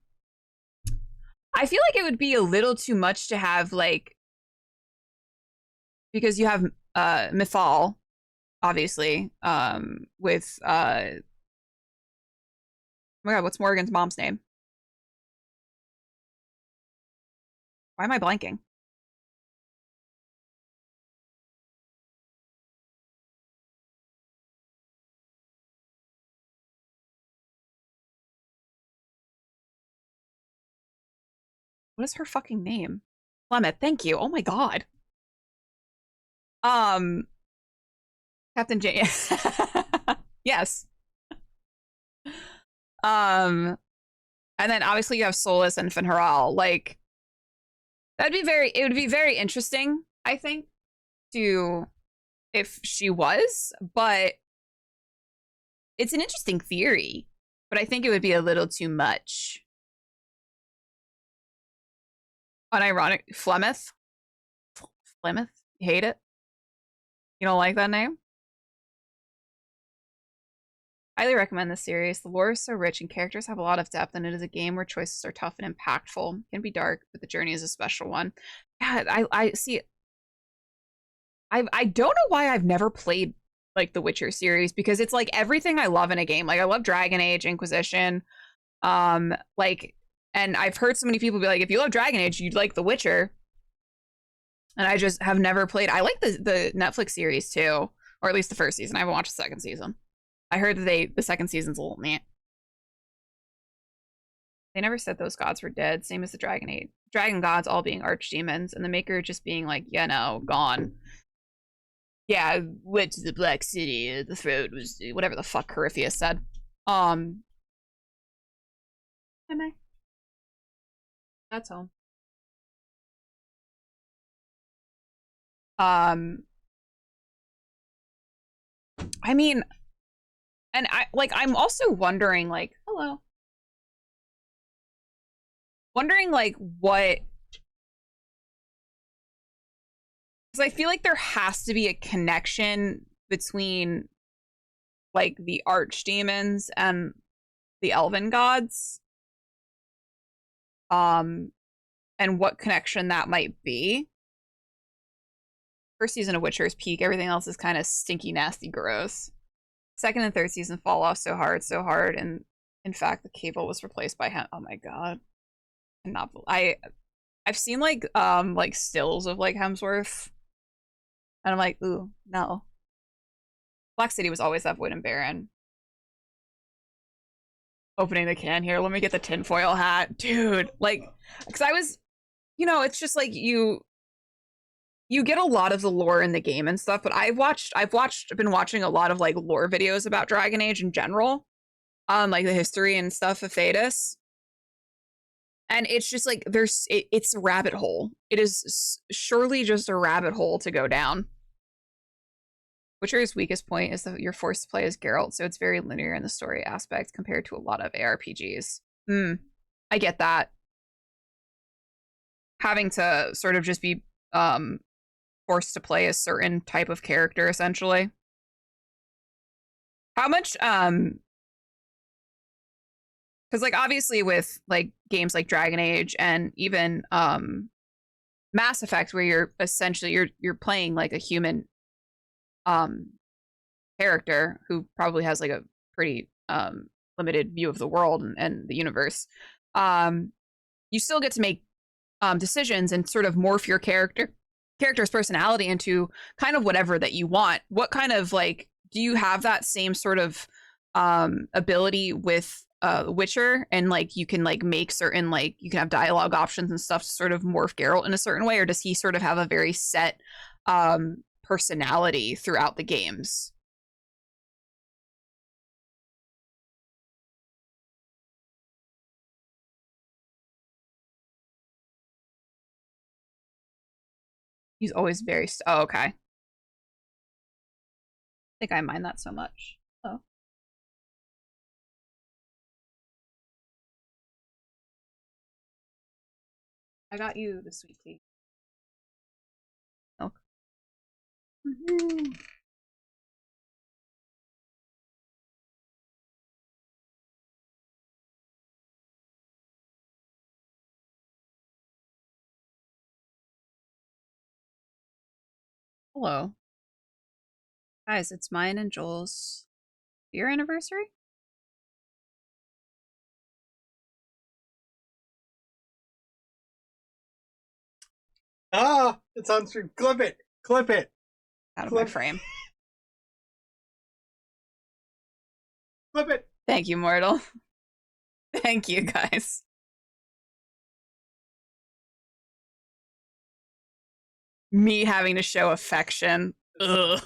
I feel like it would be a little too much to have like, because you have Mythal, obviously, with oh my god, what's Morgan's mom's name? Why am I blanking? What is her fucking name? Clement, thank you. Oh my god. Um, Captain J. Yes. Um, and then obviously you have Solus and Finharal. Like it would be very interesting, I think, to if she was, but it's an interesting theory. But I think it would be a little too much. Unironic Flemeth. Flemeth? You hate it? You don't like that name? Highly recommend this series. The lore is so rich and characters have a lot of depth, and it is a game where choices are tough and impactful. It can be dark, but the journey is a special one. Yeah, I see. I don't know why I've never played like the Witcher series because it's like everything I love in a game. Like I love Dragon Age, Inquisition, like, and I've heard so many people be like, if you love Dragon Age, you'd like The Witcher. And I just have never played. I like the Netflix series too, or at least the first season. I haven't watched the second season. I heard that the second season's a little meh. They never said those gods were dead, same as the dragon gods all being archdemons, and the maker just being like, yeah, no, gone. Yeah, went to the Black City, the throat was whatever the fuck Corypheus said. Am I? That's home. I mean, and I'm also wondering, like, hello. Wondering like what, because I feel like there has to be a connection between like the archdemons and the elven gods. And what connection that might be. First season of Witcher is peak, everything else is kind of stinky, nasty, gross. Second and third season fall off so hard, and in fact the cable was replaced by him. Oh my god. Not I've seen like stills of like Hemsworth, and I'm like, ooh, no. Black City was always that void and barren. Opening the can here. Let me get the tinfoil hat, dude. Like, because I was, it's just like you get a lot of the lore in the game and stuff. But I've been watching a lot of like lore videos about Dragon Age in general, like the history and stuff of Thedas. And it's just like it's a rabbit hole. It is surely just a rabbit hole to go down. Witcher's weakest point is that you're forced to play as Geralt, so it's very linear in the story aspect compared to a lot of ARPGs. I get that. Having to sort of just be forced to play a certain type of character, essentially. How much because like obviously with like games like Dragon Age and even Mass Effect, where you're essentially you're playing like a human character who probably has like a pretty limited view of the world and the universe, you still get to make decisions and sort of morph your character's personality into kind of whatever that you want. What kind of like do you have that same sort of ability with Witcher, and like you can like make certain like you can have dialogue options and stuff to sort of morph Geralt in a certain way, or does he sort of have a very set personality throughout the games? He's always very oh, okay. I think I mind that so much. Oh, I got you the sweet tea. Milk. Hello. Guys, it's mine and Joel's year anniversary. Ah, it's on stream. Clip it. Clip it. Out of my frame. Clip it. Thank you, Mortal. Thank you, guys. me having to show affection. Ugh.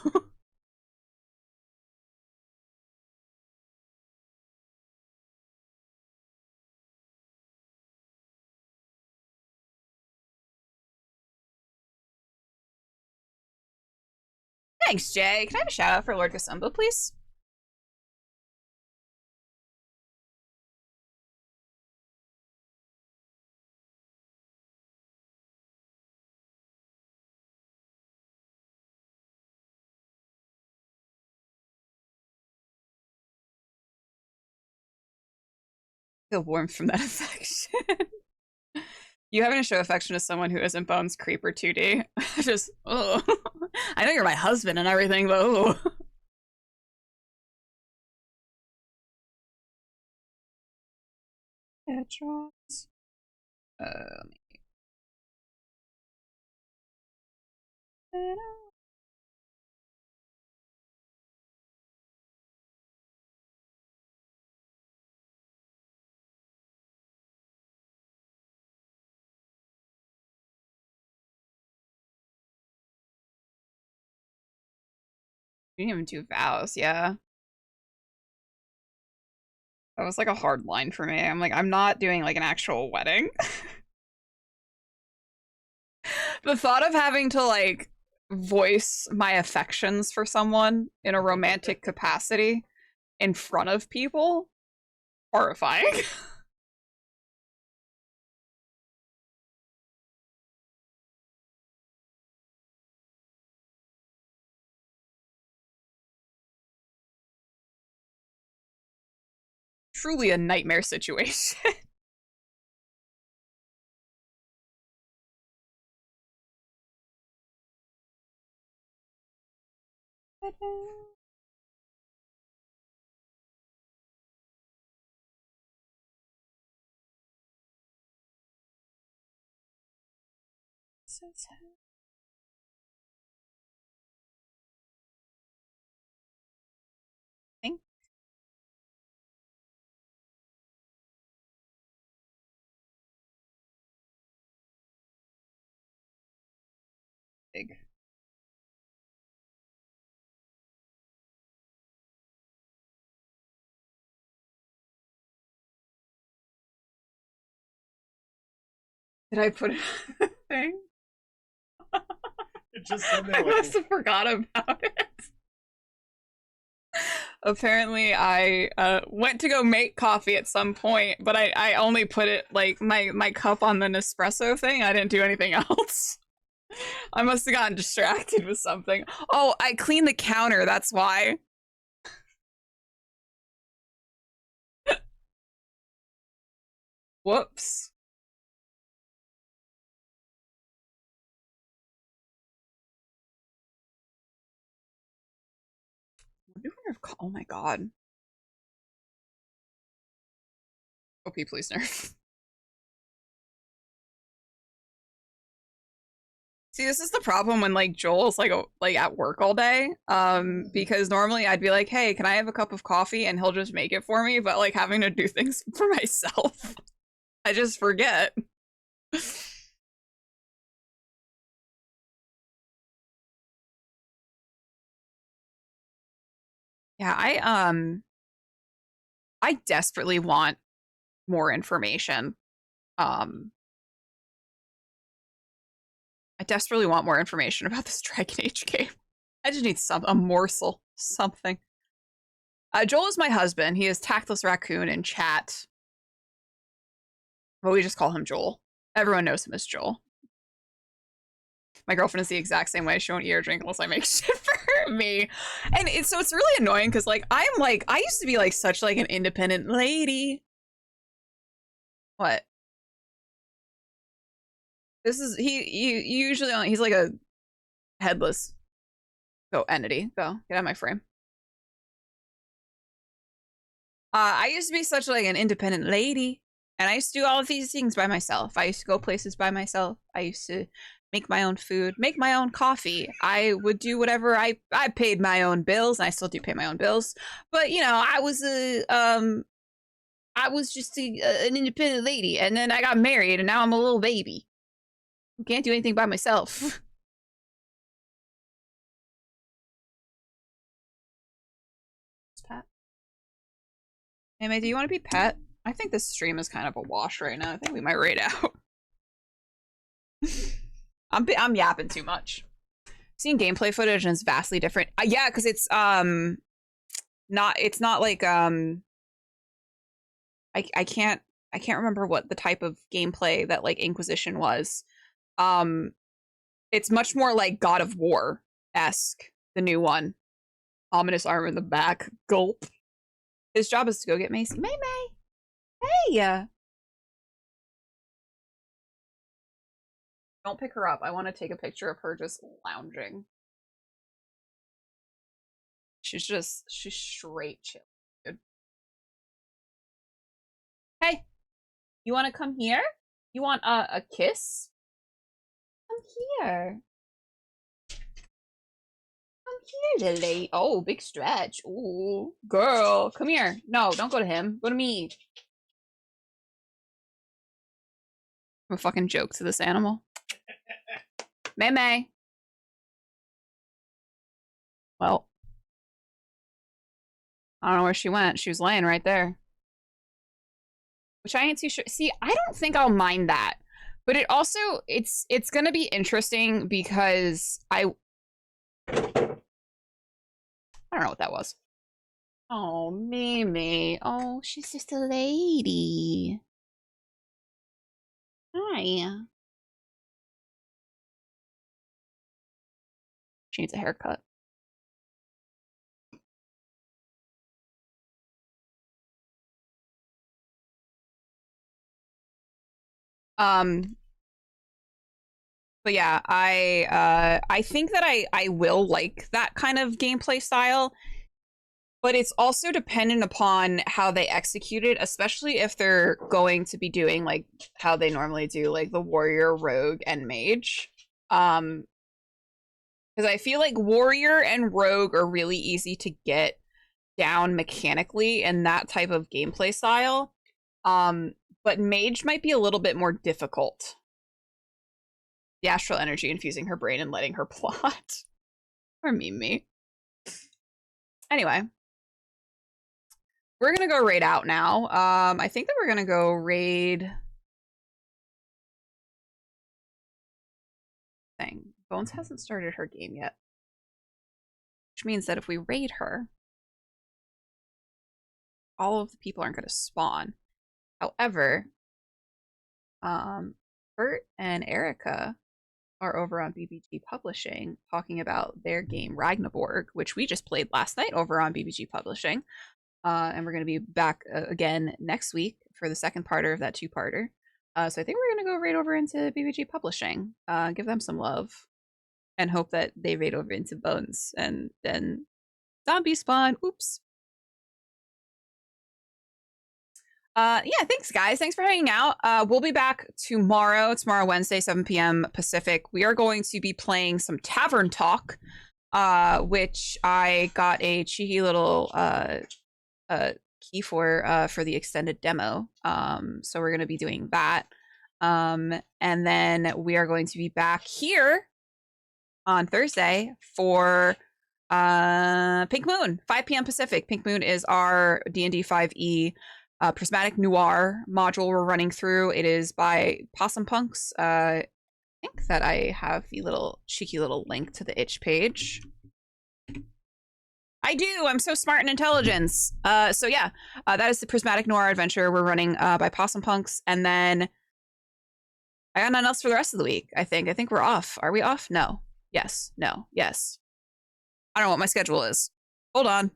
Thanks, Jay. Can I have a shout out for Lord Kasumba, please? Feel warmth from that affection. You having to show affection to someone who isn't Bones Creeper 2D. Just, oh. I know you're my husband and everything, but oh. Headshots. Um. You didn't even do vows, yeah. That was like a hard line for me. I'm like, I'm not doing like an actual wedding. The thought of having to like voice my affections for someone in a romantic capacity in front of people, horrifying. Truly a nightmare situation. Big. Did I put it on the thing? It just said I there must like, have forgot about it. Apparently, I went to go make coffee at some point, but I only put it like my cup on the Nespresso thing. I didn't do anything else. I must have gotten distracted with something. Oh, I cleaned the counter. That's why. Whoops. Oh my god. OP, please nerf. See, this is the problem when like Joel's like at work all day. Because normally I'd be like, "Hey, can I have a cup of coffee?" and he'll just make it for me. But like having to do things for myself, I just forget. Yeah, I desperately want more information. Um, I desperately want more information about this Dragon Age game. I just need a morsel, something. Joel is my husband. He is Tactless Raccoon in chat, but we just call him Joel. Everyone knows him as Joel. My girlfriend is the exact same way. She won't eat or drink unless I make shit for me. And it's really annoying because like I used to be like such like an independent lady. What? This is he usually he's like a headless entity. Go get out of my frame. I used to be such like an independent lady, and I used to do all of these things by myself. I used to go places by myself. I used to make my own food, make my own coffee. I would do whatever. I paid my own bills, and I still do pay my own bills. But you know, I was just an independent lady, and then I got married, and now I'm a little baby. I can't do anything by myself. Hey, May, do you want to be pet? I think this stream is kind of a wash right now. I think we might raid out. I'm yapping too much. Seeing gameplay footage and it's vastly different. Yeah, because it's not like I can't remember what the type of gameplay that like Inquisition was. It's much more like God of War-esque, the new one. Ominous arm in the back. Gulp. His job is to go get Macy. May May. Hey. Don't pick her up. I want to take a picture of her just lounging. She's straight chill, dude. Hey, you want to come here? You want a kiss? Come here. Come here, Lily. Oh, big stretch. Ooh, girl, come here. No, don't go to him. Go to me. I'm a fucking joke to this animal. May May. Well, I don't know where she went. She was laying right there. Which I ain't too sure. See, I don't think I'll mind that. But it also, it's gonna be interesting because I don't know what that was. Oh, Mimi. Oh, she's just a lady. Hi. She needs a haircut. But yeah, I think that I will like that kind of gameplay style, but it's also dependent upon how they execute it, especially if they're going to be doing like how they normally do, like the warrior, rogue, and mage. Because I feel like warrior and rogue are really easy to get down mechanically in that type of gameplay style. But mage might be a little bit more difficult. The astral energy infusing her brain and letting her plot. Or Mimi. Anyway. We're gonna go raid out now. I think that we're gonna go raid thing. Bones hasn't started her game yet. Which means that if we raid her, all of the people aren't gonna spawn. However, Bert and Erica are over on BBG Publishing talking about their game Ragnaborg, which we just played last night over on BBG Publishing. And we're going to be back again next week for the second parter of that two-parter. So I think we're going to go right over into BBG Publishing, give them some love, and hope that they raid over into Bones, and then zombie spawn. Oops. Yeah, thanks guys. Thanks for hanging out. We'll be back tomorrow, Wednesday, 7 p.m. Pacific. We are going to be playing some Tavern Talk, which I got a cheeky little key for the extended demo. So we're going to be doing that. And then we are going to be back here on Thursday for Pink Moon, 5 p.m. Pacific. Pink Moon is our D&D 5e prismatic noir module we're running through. It is by Possum Punks. I think that I have the little cheeky little link to the itch page. I do. I'm so smart and intelligence. So yeah, that is the prismatic noir adventure we're running by Possum Punks, and then I got nothing else for the rest of the week. I think we're off. Are we off? No. Yes. No. Yes. I don't know what my schedule is. Hold on.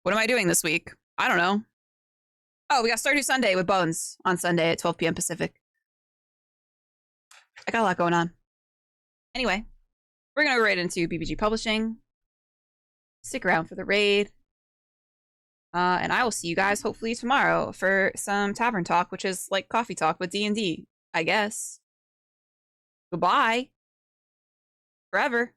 What am I doing this week? I don't know. Oh, we got Stardew Sunday with Bones on Sunday at 12 p.m. Pacific. I got a lot going on. Anyway, we're gonna go right into BBG Publishing. Stick around for the raid. And I will see you guys hopefully tomorrow for some Tavern Talk, which is like coffee talk with D&D, I guess. Goodbye. Forever.